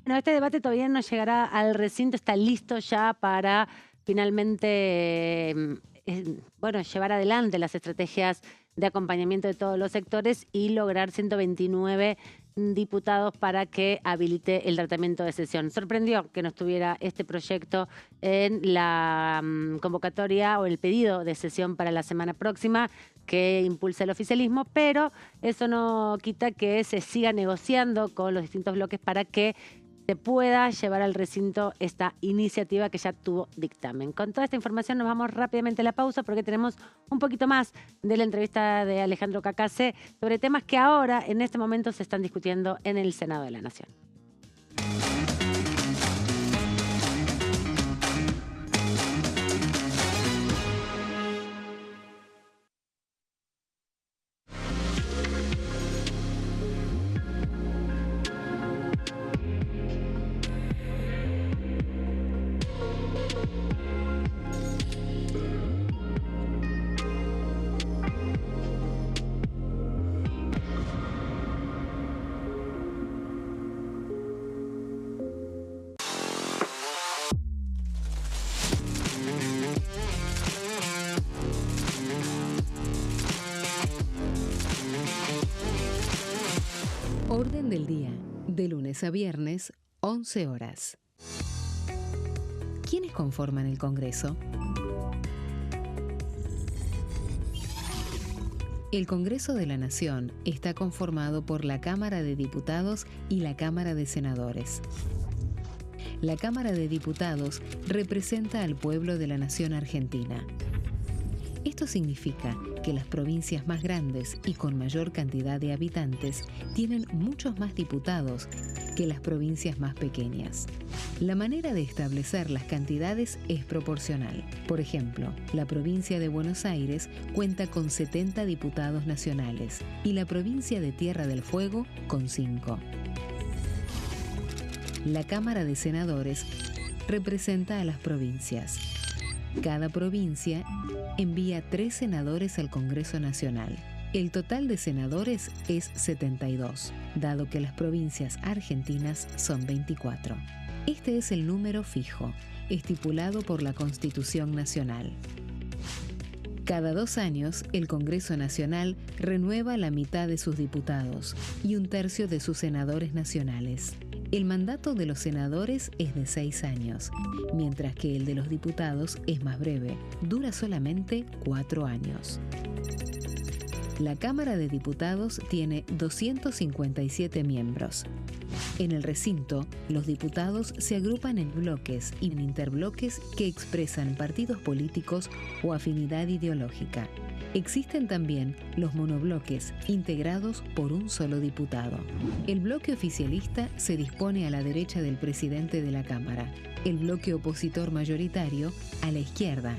Bueno, este debate todavía no llegará al recinto, está listo ya para finalmente llevar adelante las estrategias de acompañamiento de todos los sectores y lograr 129 diputados para que habilite el tratamiento de sesión. Sorprendió que no estuviera este proyecto en la convocatoria o el pedido de sesión para la semana próxima que impulsa el oficialismo, pero eso no quita que se siga negociando con los distintos bloques para que se pueda llevar al recinto esta iniciativa que ya tuvo dictamen. Con toda esta información nos vamos rápidamente a la pausa porque tenemos un poquito más de la entrevista de Alejandro Cacase sobre temas que ahora, en este momento, se están discutiendo en el Senado de la Nación. Orden del día, de lunes a viernes, 11 horas. ¿Quiénes conforman el Congreso? El Congreso de la Nación está conformado por la Cámara de Diputados y la Cámara de Senadores. La Cámara de Diputados representa al pueblo de la nación argentina. Esto significa que las provincias más grandes y con mayor cantidad de habitantes tienen muchos más diputados que las provincias más pequeñas. La manera de establecer las cantidades es proporcional. Por ejemplo, la provincia de Buenos Aires cuenta con 70 diputados nacionales y la provincia de Tierra del Fuego con 5. La Cámara de Senadores representa a las provincias. Cada provincia envía 3 senadores al Congreso Nacional. El total de senadores es 72, dado que las provincias argentinas son 24. Este es el número fijo, estipulado por la Constitución Nacional. Cada 2 años, el Congreso Nacional renueva la mitad de sus diputados y 1/3 de sus senadores nacionales. El mandato de los senadores es de 6 años, mientras que el de los diputados es más breve, dura solamente 4 años. La Cámara de Diputados tiene 257 miembros. En el recinto, los diputados se agrupan en bloques y en interbloques que expresan partidos políticos o afinidad ideológica. Existen también los monobloques, integrados por un solo diputado. El bloque oficialista se dispone a la derecha del presidente de la Cámara, el bloque opositor mayoritario a la izquierda,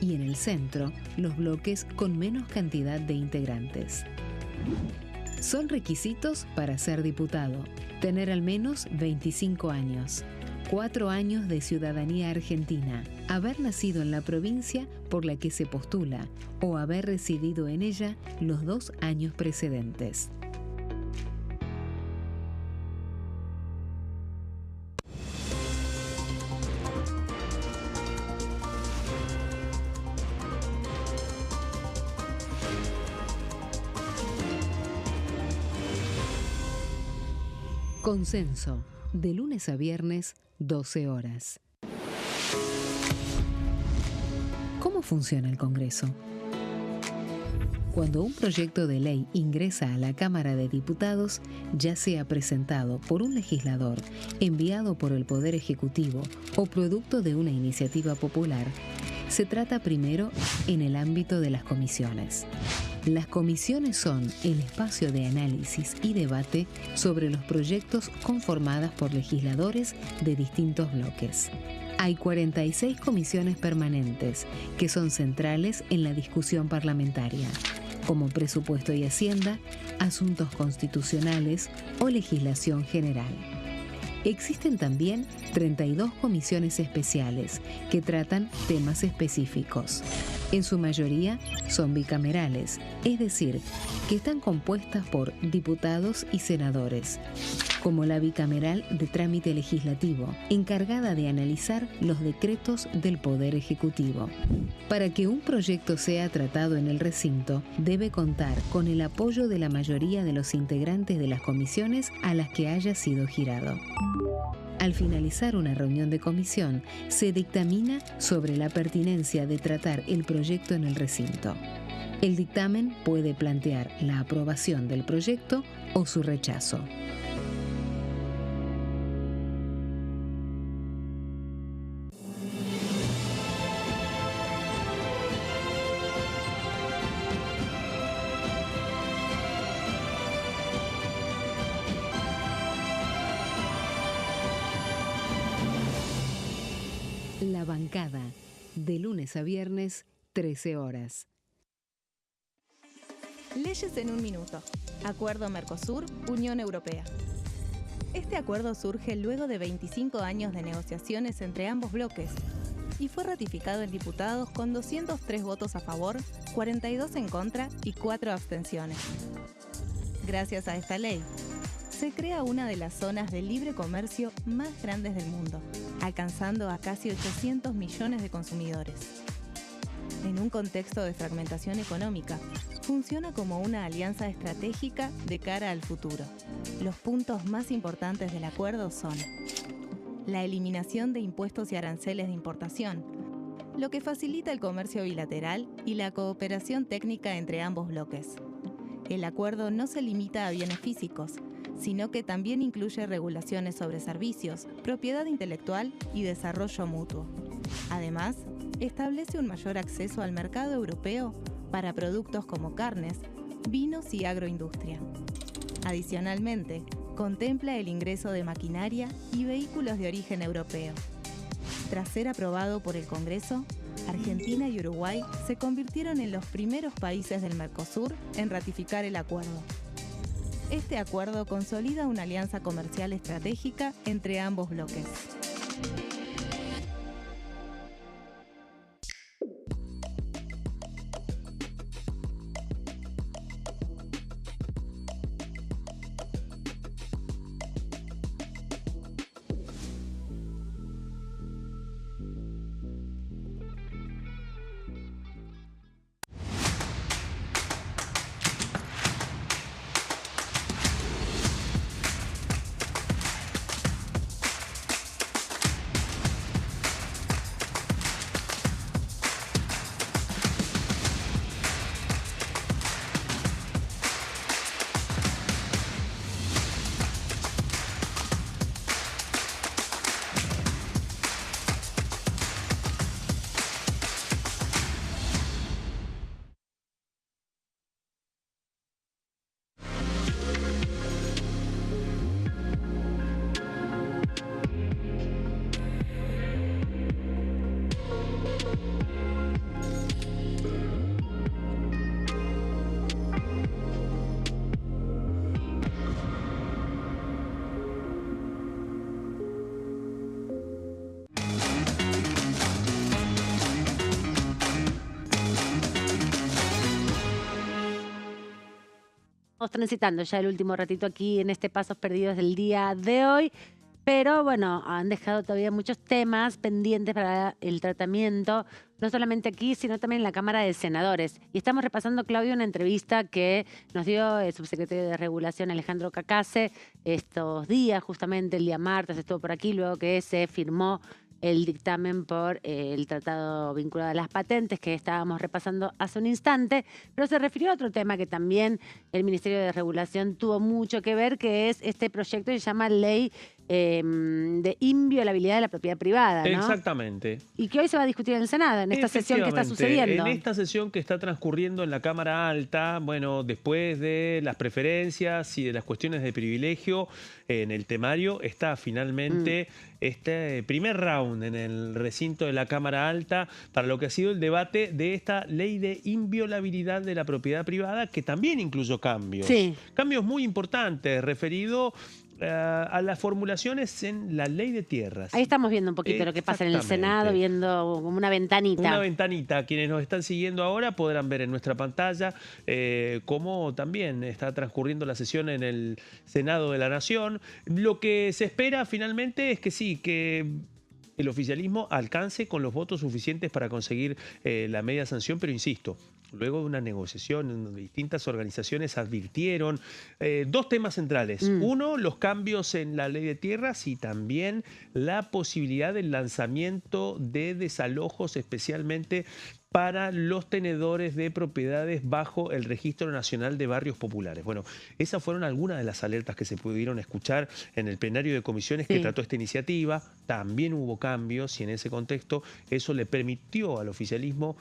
y en el centro, los bloques con menos cantidad de integrantes. Son requisitos para ser diputado: tener al menos 25 años, 4 años de ciudadanía argentina, haber nacido en la provincia por la que se postula o haber residido en ella los 2 años precedentes. Consenso, de lunes a viernes, 12 horas. ¿Cómo funciona el Congreso? Cuando un proyecto de ley ingresa a la Cámara de Diputados, ya sea presentado por un legislador, enviado por el Poder Ejecutivo o producto de una iniciativa popular, se trata primero en el ámbito de las comisiones. Las comisiones son el espacio de análisis y debate sobre los proyectos conformadas por legisladores de distintos bloques. Hay 46 comisiones permanentes que son centrales en la discusión parlamentaria, como Presupuesto y Hacienda, Asuntos Constitucionales o Legislación General. Existen también 32 comisiones especiales que tratan temas específicos. En su mayoría son bicamerales, es decir, que están compuestas por diputados y senadores, como la bicameral de trámite legislativo, encargada de analizar los decretos del Poder Ejecutivo. Para que un proyecto sea tratado en el recinto, debe contar con el apoyo de la mayoría de los integrantes de las comisiones a las que haya sido girado. Al finalizar una reunión de comisión, se dictamina sobre la pertinencia de tratar el proyecto en el recinto. El dictamen puede plantear la aprobación del proyecto o su rechazo. La bancada, de lunes a viernes, 13 horas. Leyes en un minuto. Acuerdo Mercosur-Unión Europea. Este acuerdo surge luego de 25 años de negociaciones entre ambos bloques y fue ratificado en diputados con 203 votos a favor, 42 en contra y 4 abstenciones. Gracias a esta ley, se crea una de las zonas de libre comercio más grandes del mundo, alcanzando a casi 800 millones de consumidores. En un contexto de fragmentación económica, funciona como una alianza estratégica de cara al futuro. Los puntos más importantes del acuerdo son la eliminación de impuestos y aranceles de importación, lo que facilita el comercio bilateral y la cooperación técnica entre ambos bloques, El acuerdo no se limita a bienes físicos, sino que también incluye regulaciones sobre servicios, propiedad intelectual y desarrollo mutuo. Además, establece un mayor acceso al mercado europeo para productos como carnes, vinos y agroindustria. Adicionalmente, contempla el ingreso de maquinaria y vehículos de origen europeo. Tras ser aprobado por el Congreso, Argentina y Uruguay se convirtieron en los primeros países del Mercosur en ratificar el acuerdo. Este acuerdo consolida una alianza comercial estratégica entre ambos bloques. Estamos transitando ya el último ratito aquí en este Pasos Perdidos del día de hoy, pero bueno, han dejado todavía muchos temas pendientes para el tratamiento, no solamente aquí, sino también en la Cámara de Senadores. Y estamos repasando, Claudio, una entrevista que nos dio el subsecretario de Regulación, Alejandro Cacase, estos días, justamente el día martes estuvo por aquí, luego que se firmó el dictamen por el tratado vinculado a las patentes que estábamos repasando hace un instante, pero se refirió a otro tema que también el Ministerio de Regulación tuvo mucho que ver, que es este proyecto que se llama Ley de Inviolabilidad de la Propiedad Privada, ¿no? Exactamente. Y que hoy se va a discutir en el Senado, en esta sesión que está sucediendo. En esta sesión que está transcurriendo en la Cámara Alta, bueno, después de las preferencias y de las cuestiones de privilegio, en el temario está finalmente este primer round en el recinto de la Cámara Alta para lo que ha sido el debate de esta Ley de Inviolabilidad de la Propiedad Privada, que también incluyó cambios. Sí. Cambios muy importantes, referido a las formulaciones en la Ley de Tierras. Ahí estamos viendo un poquito lo que pasa en el Senado, viendo como una ventanita. Una ventanita. Quienes nos están siguiendo ahora podrán ver en nuestra pantalla cómo también está transcurriendo la sesión en el Senado de la Nación. Lo que se espera finalmente es que sí, que el oficialismo alcance con los votos suficientes para conseguir la media sanción, pero insisto, luego de una negociación en donde distintas organizaciones advirtieron dos temas centrales. Uno, los cambios en la ley de tierras y también la posibilidad del lanzamiento de desalojos, especialmente para los tenedores de propiedades bajo el Registro Nacional de Barrios Populares. Bueno, esas fueron algunas de las alertas que se pudieron escuchar en el plenario de comisiones que trató esta iniciativa. También hubo cambios y en ese contexto eso le permitió al oficialismo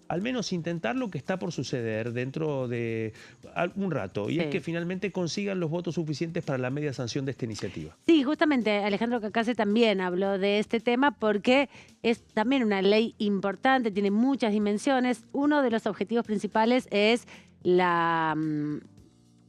al menos intentar lo que está por suceder dentro de algún rato, y es que finalmente consigan los votos suficientes para la media sanción de esta iniciativa. Sí, justamente Alejandro Cacase también habló de este tema porque es también una ley importante, tiene muchas dimensiones. Uno de los objetivos principales es la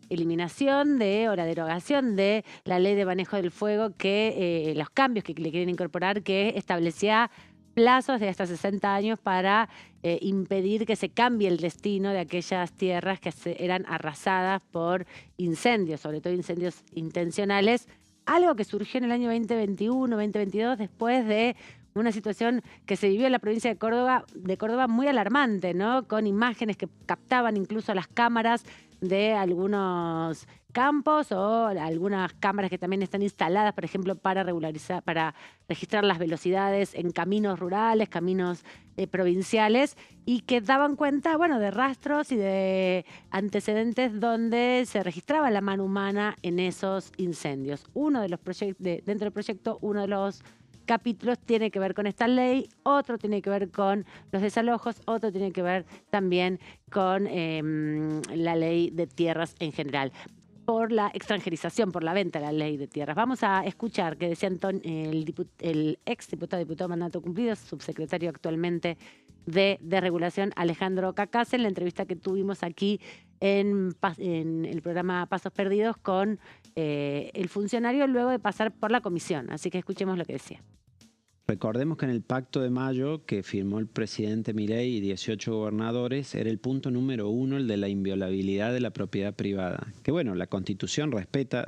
eliminación o la derogación de la ley de manejo del fuego, que los cambios que le quieren incorporar, que establecía plazos de hasta 60 años para impedir que se cambie el destino de aquellas tierras que eran arrasadas por incendios, sobre todo incendios intencionales, algo que surgió en el año 2021, 2022, después de una situación que se vivió en la provincia de Córdoba muy alarmante, ¿no? Con imágenes que captaban incluso las cámaras de algunos campos o algunas cámaras que también están instaladas, por ejemplo, para registrar las velocidades en caminos rurales, caminos provinciales, y que daban cuenta, bueno, de rastros y de antecedentes donde se registraba la mano humana en esos incendios. Uno de los proyectos, dentro del proyecto, uno de los capítulos tiene que ver con esta ley, otro tiene que ver con los desalojos, otro tiene que ver también con la ley de tierras en general, por la extranjerización, por la venta de la ley de tierras. Vamos a escuchar qué decía el diputado mandato cumplido, subsecretario actualmente de Desregulación, Alejandro Cacase, en la entrevista que tuvimos aquí en el programa Pasos Perdidos con el funcionario luego de pasar por la comisión. Así que escuchemos lo que decía. Recordemos que en el Pacto de Mayo que firmó el presidente Milei y 18 gobernadores era el punto número 1 el de la inviolabilidad de la propiedad privada. Que bueno, la Constitución respeta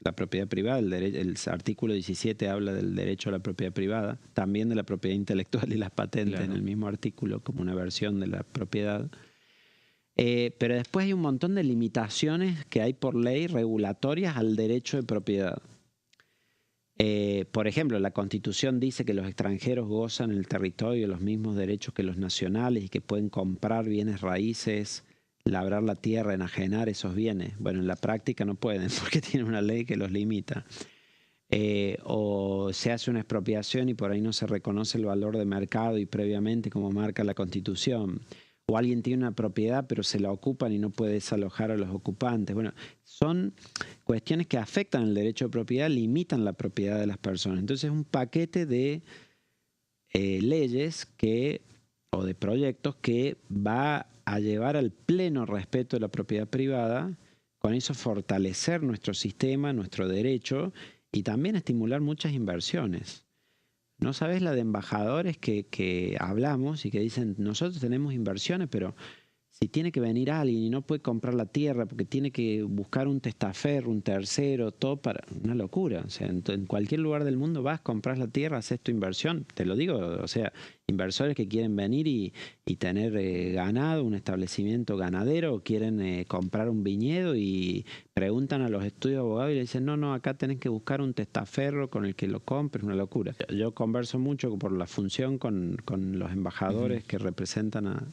la propiedad privada, el artículo 17 habla del derecho a la propiedad privada, también de la propiedad intelectual y las patentes en el mismo artículo como una versión de la propiedad. Pero después hay un montón de limitaciones que hay por ley regulatorias al derecho de propiedad. Por ejemplo, la Constitución dice que los extranjeros gozan en el territorio los mismos derechos que los nacionales y que pueden comprar bienes raíces, labrar la tierra, enajenar esos bienes. Bueno, en la práctica no pueden porque tienen una ley que los limita. O se hace una expropiación y por ahí no se reconoce el valor de mercado y previamente como marca la Constitución. O alguien tiene una propiedad pero se la ocupan y no puede desalojar a los ocupantes. Bueno, son cuestiones que afectan el derecho de propiedad, limitan la propiedad de las personas. Entonces es un paquete de leyes o de proyectos que va a llevar al pleno respeto de la propiedad privada, con eso fortalecer nuestro sistema, nuestro derecho y también estimular muchas inversiones. No sabes la de embajadores que hablamos y que dicen, nosotros tenemos inversiones, pero si tiene que venir alguien y no puede comprar la tierra porque tiene que buscar un testaferro, un tercero, todo para una locura. O sea, en cualquier lugar del mundo vas, compras la tierra, haces tu inversión. Te lo digo, o sea, inversores que quieren venir y tener ganado, un establecimiento ganadero, o quieren comprar un viñedo y preguntan a los estudios de abogados y le dicen, no, acá tenés que buscar un testaferro con el que lo compres, una locura. Yo converso mucho por la función con los embajadores que representan a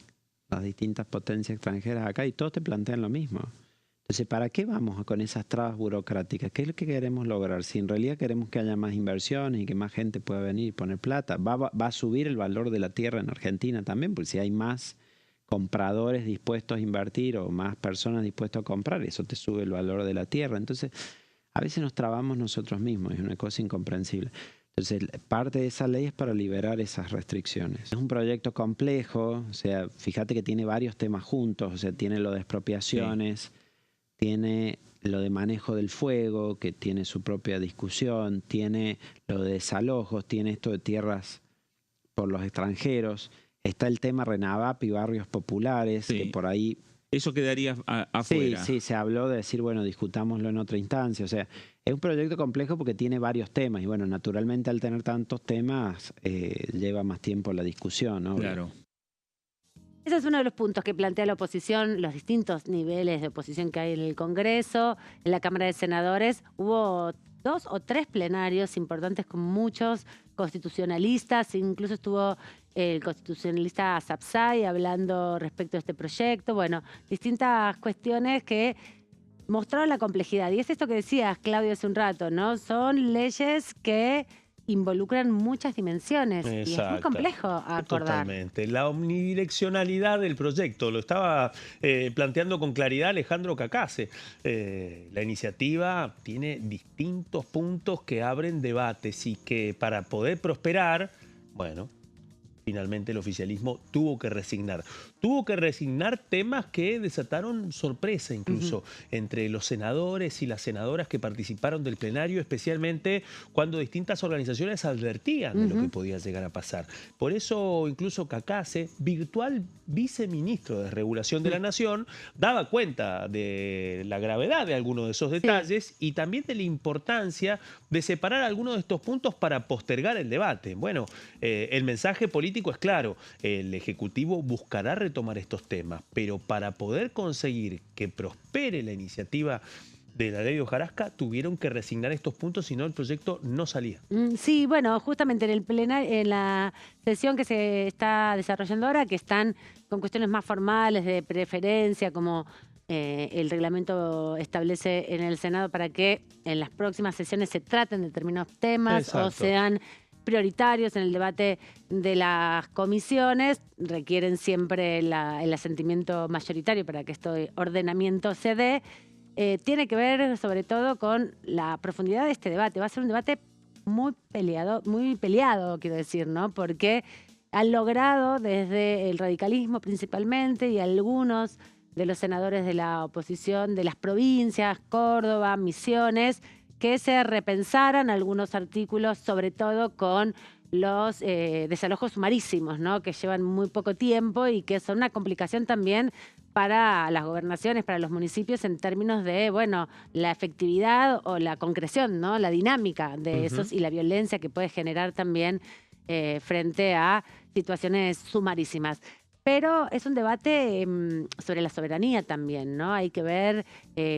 las distintas potencias extranjeras acá y todos te plantean lo mismo. Entonces, ¿para qué vamos con esas trabas burocráticas? ¿Qué es lo que queremos lograr? Si en realidad queremos que haya más inversiones y que más gente pueda venir y poner plata, va a subir el valor de la tierra en Argentina también, porque si hay más compradores dispuestos a invertir o más personas dispuestas a comprar, eso te sube el valor de la tierra. Entonces, a veces nos trabamos nosotros mismos, es una cosa incomprensible. Entonces, parte de esa ley es para liberar esas restricciones. Es un proyecto complejo, o sea, fíjate que tiene varios temas juntos, o sea, tiene lo de expropiaciones, tiene lo de manejo del fuego, que tiene su propia discusión, tiene lo de desalojos, tiene esto de tierras por los extranjeros, está el tema Renavap y barrios populares, que por ahí... Eso quedaría afuera. Sí, se habló de decir, bueno, discutámoslo en otra instancia. O sea, es un proyecto complejo porque tiene varios temas. Y bueno, naturalmente al tener tantos temas, lleva más tiempo la discusión, ¿no? Claro. Ese es uno de los puntos que plantea la oposición, los distintos niveles de oposición que hay en el Congreso, en la Cámara de Senadores. Hubo 2 o 3 plenarios importantes con muchos constitucionalistas, incluso estuvo el constitucionalista Sapsay hablando respecto a este proyecto. Bueno, distintas cuestiones que mostraron la complejidad. Y es esto que decías, Claudio, hace un rato, ¿no? Son leyes que involucran muchas dimensiones. Exacto. Y es muy complejo acordar. Totalmente. La omnidireccionalidad del proyecto lo estaba planteando con claridad Alejandro Cacase. La iniciativa tiene distintos puntos que abren debates y que para poder prosperar, bueno, finalmente el oficialismo tuvo que resignar. Tuvo que resignar temas que desataron sorpresa incluso entre los senadores y las senadoras que participaron del plenario, especialmente cuando distintas organizaciones advertían de lo que podía llegar a pasar. Por eso incluso Cacase, virtual viceministro de Regulación de la Nación, daba cuenta de la gravedad de algunos de esos detalles y también de la importancia de separar algunos de estos puntos para postergar el debate. Bueno, el mensaje político es claro, el Ejecutivo buscará retomar estos temas, pero para poder conseguir que prospere la iniciativa de la ley de hojarasca tuvieron que resignar estos puntos, si no el proyecto no salía. Sí, bueno, justamente en la sesión que se está desarrollando ahora, que están con cuestiones más formales de preferencia, como el reglamento establece en el Senado para que en las próximas sesiones se traten determinados temas. Exacto. O sean prioritarios en el debate de las comisiones, requieren siempre el asentimiento mayoritario para que este ordenamiento se dé. Tiene que ver sobre todo con la profundidad de este debate. Va a ser un debate muy peleado, quiero decir, ¿no? Porque han logrado desde el radicalismo principalmente y algunos de los senadores de la oposición de las provincias, Córdoba, Misiones, que se repensaran algunos artículos, sobre todo con los desalojos sumarísimos, ¿no? Que llevan muy poco tiempo y que son una complicación también para las gobernaciones, para los municipios, en términos de, bueno, la efectividad o la concreción, ¿no? La dinámica de esos y la violencia que puede generar también frente a situaciones sumarísimas. Pero es un debate sobre la soberanía también, ¿no? Hay que ver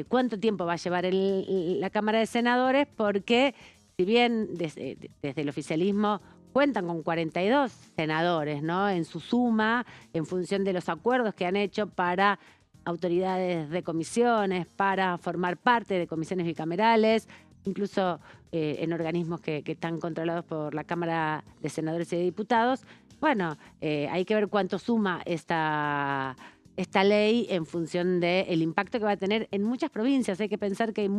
cuánto tiempo va a llevar la Cámara de Senadores, porque si bien desde el oficialismo cuentan con 42 senadores, ¿no? En su suma, en función de los acuerdos que han hecho para autoridades de comisiones, para formar parte de comisiones bicamerales, incluso en organismos que están controlados por la Cámara de Senadores y de Diputados. Bueno, hay que ver cuánto suma esta ley en función del impacto que va a tener en muchas provincias. Hay que pensar que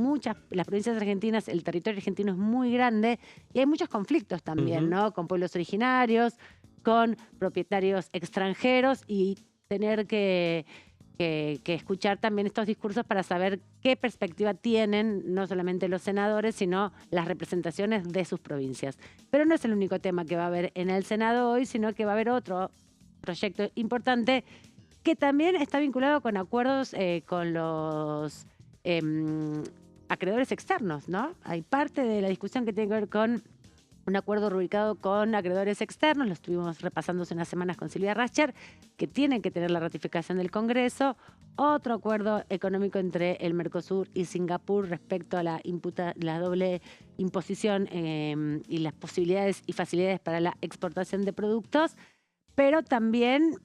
las provincias argentinas, el territorio argentino es muy grande y hay muchos conflictos también, ¿no? Con pueblos originarios, con propietarios extranjeros, y tener que escuchar también estos discursos para saber qué perspectiva tienen no solamente los senadores, sino las representaciones de sus provincias. Pero no es el único tema que va a haber en el Senado hoy, sino que va a haber otro proyecto importante que también está vinculado con acuerdos con los acreedores externos, ¿no? Hay parte de la discusión que tiene que ver con un acuerdo rubricado con acreedores externos, lo estuvimos repasando hace unas semanas con Silvia Rascher, que tiene que tener la ratificación del Congreso. Otro acuerdo económico entre el Mercosur y Singapur respecto a la doble imposición y las posibilidades y facilidades para la exportación de productos. Pero también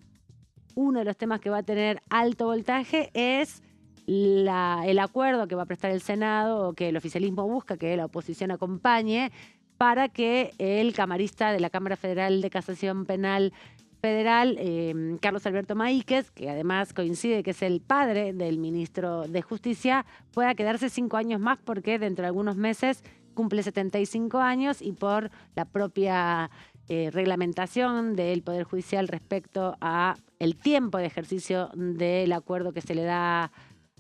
uno de los temas que va a tener alto voltaje es el acuerdo que va a prestar el Senado, o que el oficialismo busca que la oposición acompañe, para que el camarista de la Cámara Federal de Casación Penal Federal, Carlos Alberto Maíquez, que además coincide que es el padre del ministro de Justicia, pueda quedarse 5 años más, porque dentro de algunos meses cumple 75 años y por la propia reglamentación del Poder Judicial respecto a el tiempo de ejercicio del acuerdo que se le da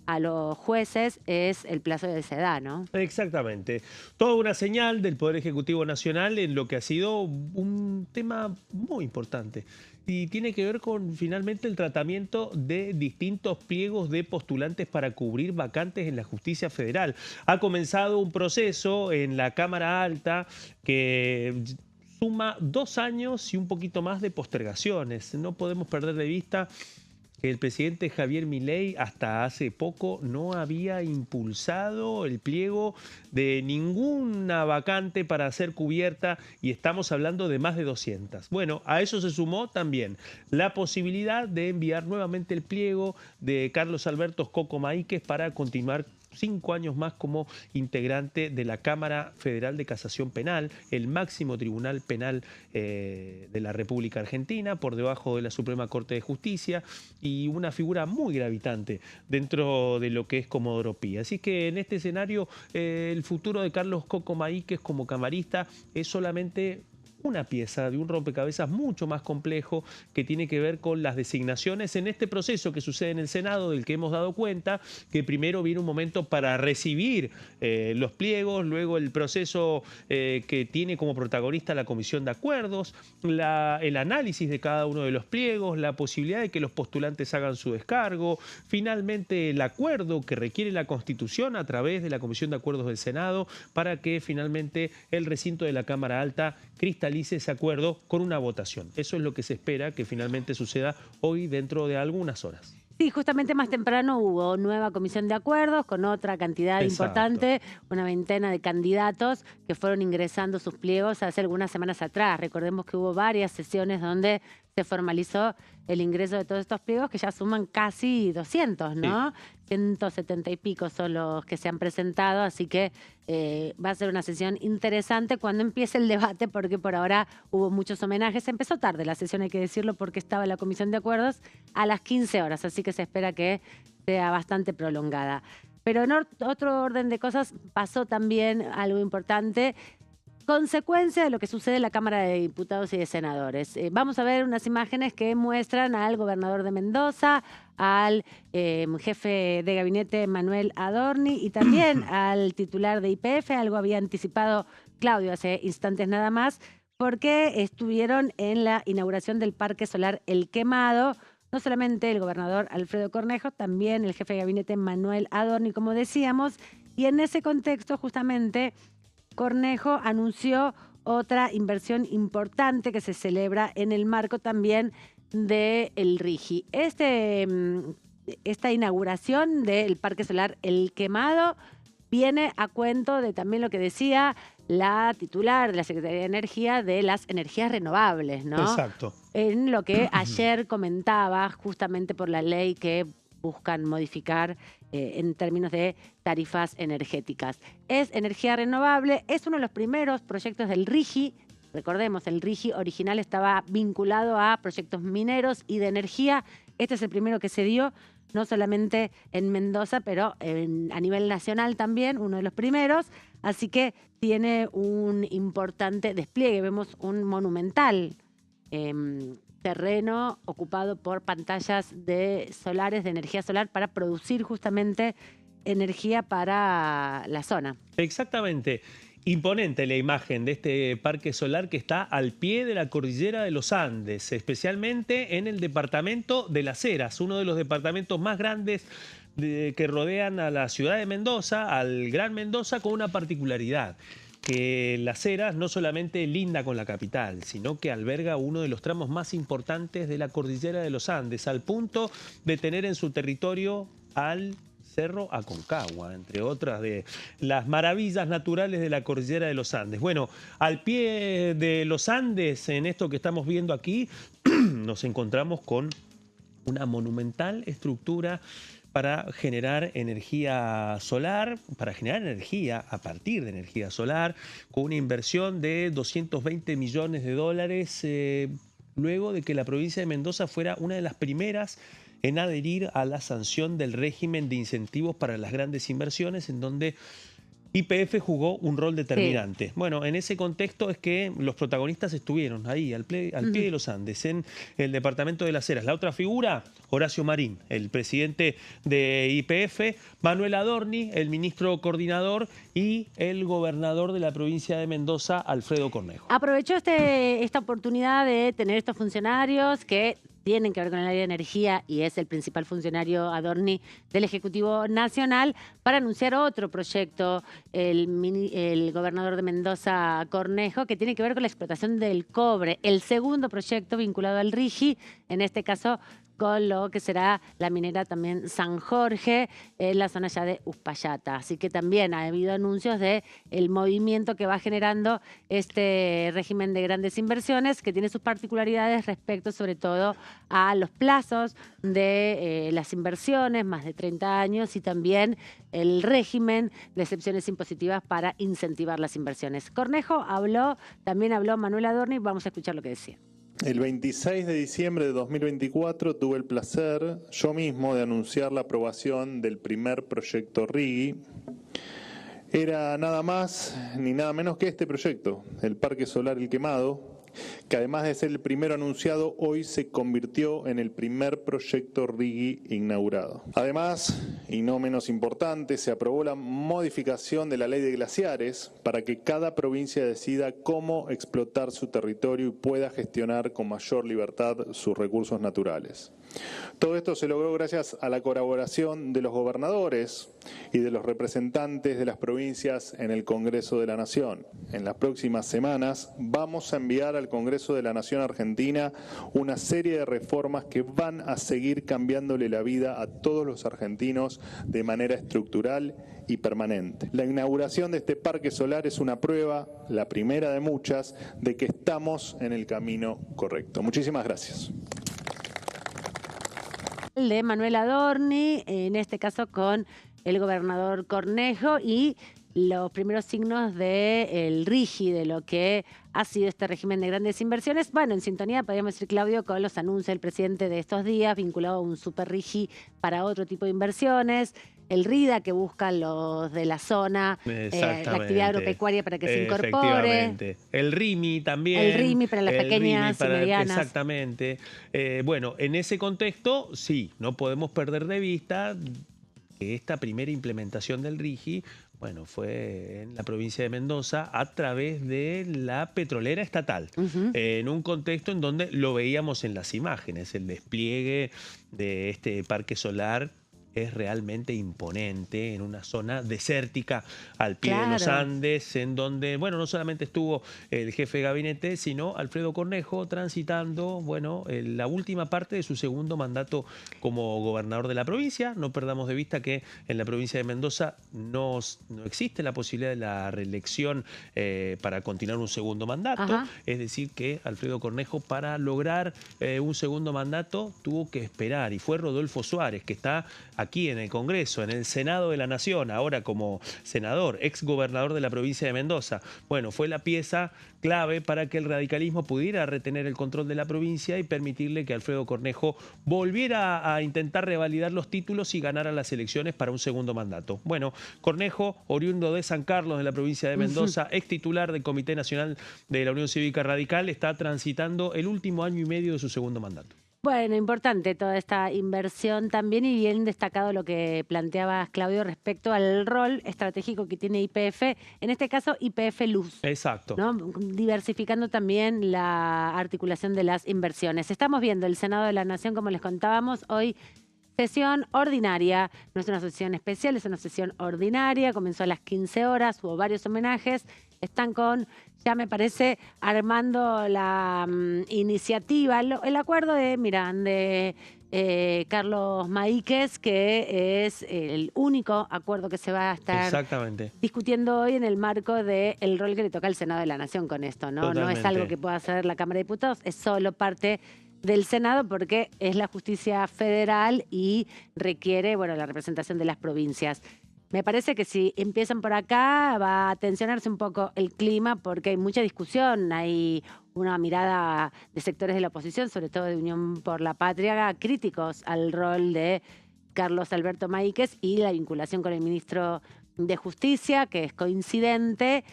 a los jueces es el plazo de esa edad, ¿no? Exactamente. Toda una señal del Poder Ejecutivo Nacional en lo que ha sido un tema muy importante. Y tiene que ver con, finalmente, el tratamiento de distintos pliegos de postulantes para cubrir vacantes en la justicia federal. Ha comenzado un proceso en la Cámara Alta que suma 2 años y un poquito más de postergaciones. No podemos perder de vista que el presidente Javier Milei hasta hace poco no había impulsado el pliego de ninguna vacante para ser cubierta, y estamos hablando de más de 200. Bueno, a eso se sumó también la posibilidad de enviar nuevamente el pliego de Carlos Alberto Coco Maíquez para continuar 5 años más como integrante de la Cámara Federal de Casación Penal, el máximo tribunal penal de la República Argentina, por debajo de la Suprema Corte de Justicia, y una figura muy gravitante dentro de lo que es Comodoro Pi. Así que en este escenario el futuro de Carlos Coco Maíquez como camarista es solamente una pieza de un rompecabezas mucho más complejo, que tiene que ver con las designaciones en este proceso que sucede en el Senado, del que hemos dado cuenta, que primero viene un momento para recibir los pliegos, luego el proceso que tiene como protagonista la Comisión de Acuerdos, el análisis de cada uno de los pliegos, la posibilidad de que los postulantes hagan su descargo, finalmente el acuerdo que requiere la Constitución a través de la Comisión de Acuerdos del Senado, para que finalmente el recinto de la Cámara Alta cristalice ese acuerdo con una votación. Eso es lo que se espera que finalmente suceda hoy dentro de algunas horas. Sí, justamente más temprano hubo nueva comisión de acuerdos con otra cantidad importante, una veintena de candidatos que fueron ingresando sus pliegos hace algunas semanas atrás. Recordemos que hubo varias sesiones donde se formalizó el ingreso de todos estos pliegos que ya suman casi 200, ¿no? Sí. 170 y pico son los que se han presentado, así que va a ser una sesión interesante cuando empiece el debate, porque por ahora hubo muchos homenajes. Empezó tarde la sesión, hay que decirlo, porque estaba la comisión de acuerdos a las 15 horas, así que se espera que sea bastante prolongada. Pero en otro orden de cosas pasó también algo importante, consecuencia de lo que sucede en la Cámara de Diputados y de Senadores. Vamos a ver unas imágenes que muestran al gobernador de Mendoza, al jefe de gabinete Manuel Adorni y también al titular de YPF. Algo había anticipado Claudio hace instantes nada más, porque estuvieron en la inauguración del Parque Solar El Quemado. No solamente el gobernador Alfredo Cornejo, también el jefe de gabinete Manuel Adorni, como decíamos. Y en ese contexto, justamente, Cornejo anunció otra inversión importante que se celebra en el marco también del RIGI. Esta inauguración del Parque Solar El Quemado viene a cuento de también lo que decía la titular de la Secretaría de Energía de las energías renovables, ¿no? Exacto. En lo que ayer comentaba, justamente por la ley que buscan modificar en términos de tarifas energéticas. Es energía renovable, es uno de los primeros proyectos del RIGI. Recordemos, el RIGI original estaba vinculado a proyectos mineros y de energía. Este es el primero que se dio, no solamente en Mendoza, pero a nivel nacional también, uno de los primeros. Así que tiene un importante despliegue. Vemos un monumental terreno ocupado por pantallas solares de energía solar para producir justamente energía para la zona. Exactamente. Imponente la imagen de este parque solar que está al pie de la cordillera de los Andes, especialmente en el departamento de Las Heras, uno de los departamentos más grandes que rodean a la ciudad de Mendoza, al Gran Mendoza, con una particularidad: que Las Heras no solamente linda con la capital, sino que alberga uno de los tramos más importantes de la cordillera de los Andes, al punto de tener en su territorio al Cerro Aconcagua, entre otras de las maravillas naturales de la cordillera de los Andes. Bueno, al pie de los Andes, en esto que estamos viendo aquí, nos encontramos con una monumental estructura para generar energía solar, para generar energía a partir de energía solar, con una inversión de 220 millones de dólares, luego de que la provincia de Mendoza fuera una de las primeras en adherir a la sanción del régimen de incentivos para las grandes inversiones, en donde YPF jugó un rol determinante. Sí. Bueno, en ese contexto es que los protagonistas estuvieron ahí, al pie de los Andes, en el departamento de Las Heras. La otra figura, Horacio Marín, el presidente de YPF, Manuel Adorni, el ministro coordinador, y el gobernador de la provincia de Mendoza, Alfredo Cornejo. Aprovechó esta oportunidad de tener estos funcionarios que tienen que ver con el área de energía y es el principal funcionario Adorni del Ejecutivo Nacional para anunciar otro proyecto, el gobernador de Mendoza, Cornejo, que tiene que ver con la explotación del cobre. El segundo proyecto vinculado al RIGI, en este caso con lo que será la minera también San Jorge, en la zona ya de Uspallata. Así que también ha habido anuncios de el movimiento que va generando este régimen de grandes inversiones, que tiene sus particularidades respecto sobre todo a los plazos de las inversiones, más de 30 años, y también el régimen de excepciones impositivas para incentivar las inversiones. Cornejo también habló Manuel Adorni, vamos a escuchar lo que decía. El 26 de diciembre de 2024 tuve el placer yo mismo de anunciar la aprobación del primer proyecto RIGI. Era nada más ni nada menos que este proyecto, el Parque Solar El Quemado, que además de ser el primero anunciado, hoy se convirtió en el primer proyecto RIGI inaugurado. Además, y no menos importante, se aprobó la modificación de la ley de glaciares para que cada provincia decida cómo explotar su territorio y pueda gestionar con mayor libertad sus recursos naturales. Todo esto se logró gracias a la colaboración de los gobernadores y de los representantes de las provincias en el Congreso de la Nación. En las próximas semanas vamos a enviar al al Congreso de la Nación Argentina una serie de reformas que van a seguir cambiándole la vida a todos los argentinos de manera estructural y permanente. La inauguración de este parque solar es una prueba, la primera de muchas, de que estamos en el camino correcto. Muchísimas gracias. De Manuel Adorni, en este caso con el gobernador Cornejo, y los primeros signos del RIGI, de lo que ha sido este régimen de grandes inversiones. Bueno, en sintonía, podríamos decir, Claudio, con los anuncios del presidente de estos días, vinculado a un super RIGI para otro tipo de inversiones. El RIDA, que busca los de la zona, la actividad agropecuaria para que se incorpore. El RIMI también. El RIMI para las pequeñas y medianas. Exactamente. Bueno, en ese contexto, sí, no podemos perder de vista que esta primera implementación del RIGI, bueno, fue en la provincia de Mendoza a través de la petrolera estatal, en un contexto en donde lo veíamos en las imágenes, el despliegue de este parque solar es realmente imponente en una zona desértica al pie de los Andes, en donde, bueno, no solamente estuvo el jefe de gabinete, sino Alfredo Cornejo transitando, bueno, la última parte de su segundo mandato como gobernador de la provincia. No perdamos de vista que en la provincia de Mendoza no existe la posibilidad de la reelección para continuar un segundo mandato. Es decir, que Alfredo Cornejo, para lograr un segundo mandato, tuvo que esperar, y fue Rodolfo Suárez, que está aquí en el Congreso, en el Senado de la Nación, ahora como senador, ex gobernador de la provincia de Mendoza. Bueno, fue la pieza clave para que el radicalismo pudiera retener el control de la provincia y permitirle que Alfredo Cornejo volviera a intentar revalidar los títulos y ganara las elecciones para un segundo mandato. Bueno, Cornejo, oriundo de San Carlos, de la provincia de Mendoza, ex titular del Comité Nacional de la Unión Cívica Radical, está transitando el último año y medio de su segundo mandato. Bueno, importante toda esta inversión también, y bien destacado lo que planteabas, Claudio, respecto al rol estratégico que tiene YPF, en este caso YPF Luz. Exacto. ¿No? Diversificando también la articulación de las inversiones. Estamos viendo el Senado de la Nación, como les contábamos, hoy sesión ordinaria. No es una sesión especial, es una sesión ordinaria. Comenzó a las 15 horas, hubo varios homenajes. Están ya me parece, armando la iniciativa, el acuerdo de Carlos Maíquez, que es el único acuerdo que se va a estar discutiendo hoy en el marco del rol que le toca al Senado de la Nación con esto, ¿no? No es algo que pueda hacer la Cámara de Diputados, es solo parte del Senado porque es la justicia federal y requiere, bueno, la representación de las provincias. Me parece que si empiezan por acá va a tensionarse un poco el clima porque hay mucha discusión, hay una mirada de sectores de la oposición, sobre todo de Unión por la Patria, críticos al rol de Carlos Alberto Maíquez y la vinculación con el ministro de Justicia, que es coincidente,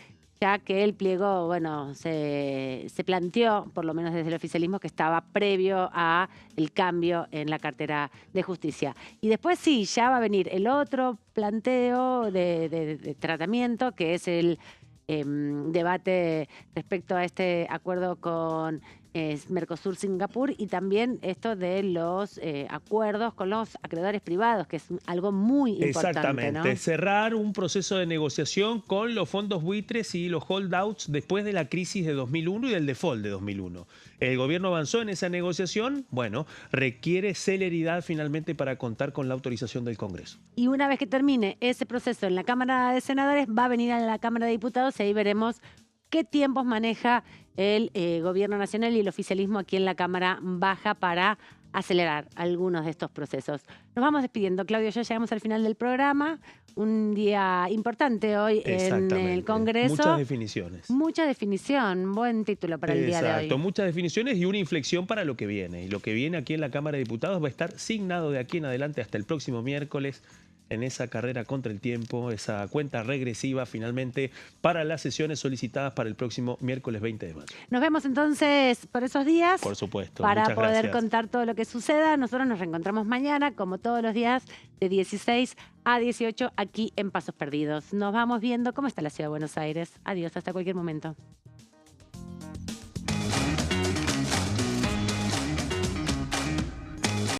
ya que el pliego, bueno, se planteó, por lo menos desde el oficialismo, que estaba previo a el cambio en la cartera de justicia. Y después sí, ya va a venir el otro planteo de tratamiento, que es el debate respecto a este acuerdo con Mercosur-Singapur, y también esto de los acuerdos con los acreedores privados, que es algo muy importante. Exactamente, ¿no? Cerrar un proceso de negociación con los fondos buitres y los holdouts después de la crisis de 2001 y del default de 2001. El gobierno avanzó en esa negociación, bueno, requiere celeridad finalmente para contar con la autorización del Congreso. Y una vez que termine ese proceso en la Cámara de Senadores, va a venir a la Cámara de Diputados y ahí veremos qué tiempos maneja el gobierno nacional y el oficialismo aquí en la Cámara Baja para acelerar algunos de estos procesos. Nos vamos despidiendo, Claudio, ya llegamos al final del programa. Un día importante hoy en el Congreso. Muchas definiciones. Mucha definición, buen título para el día de hoy. Exacto, muchas definiciones y una inflexión para lo que viene. Y lo que viene aquí en la Cámara de Diputados va a estar signado de aquí en adelante hasta el próximo miércoles, en esa carrera contra el tiempo, esa cuenta regresiva finalmente para las sesiones solicitadas para el próximo miércoles 20 de mayo. Nos vemos entonces por esos días. Por supuesto. Para muchas poder gracias. contar todo lo que suceda. Nosotros nos reencontramos mañana, como todos los días, de 16 a 18 aquí en Pasos Perdidos. Nos vamos viendo cómo está la Ciudad de Buenos Aires. Adiós, hasta cualquier momento.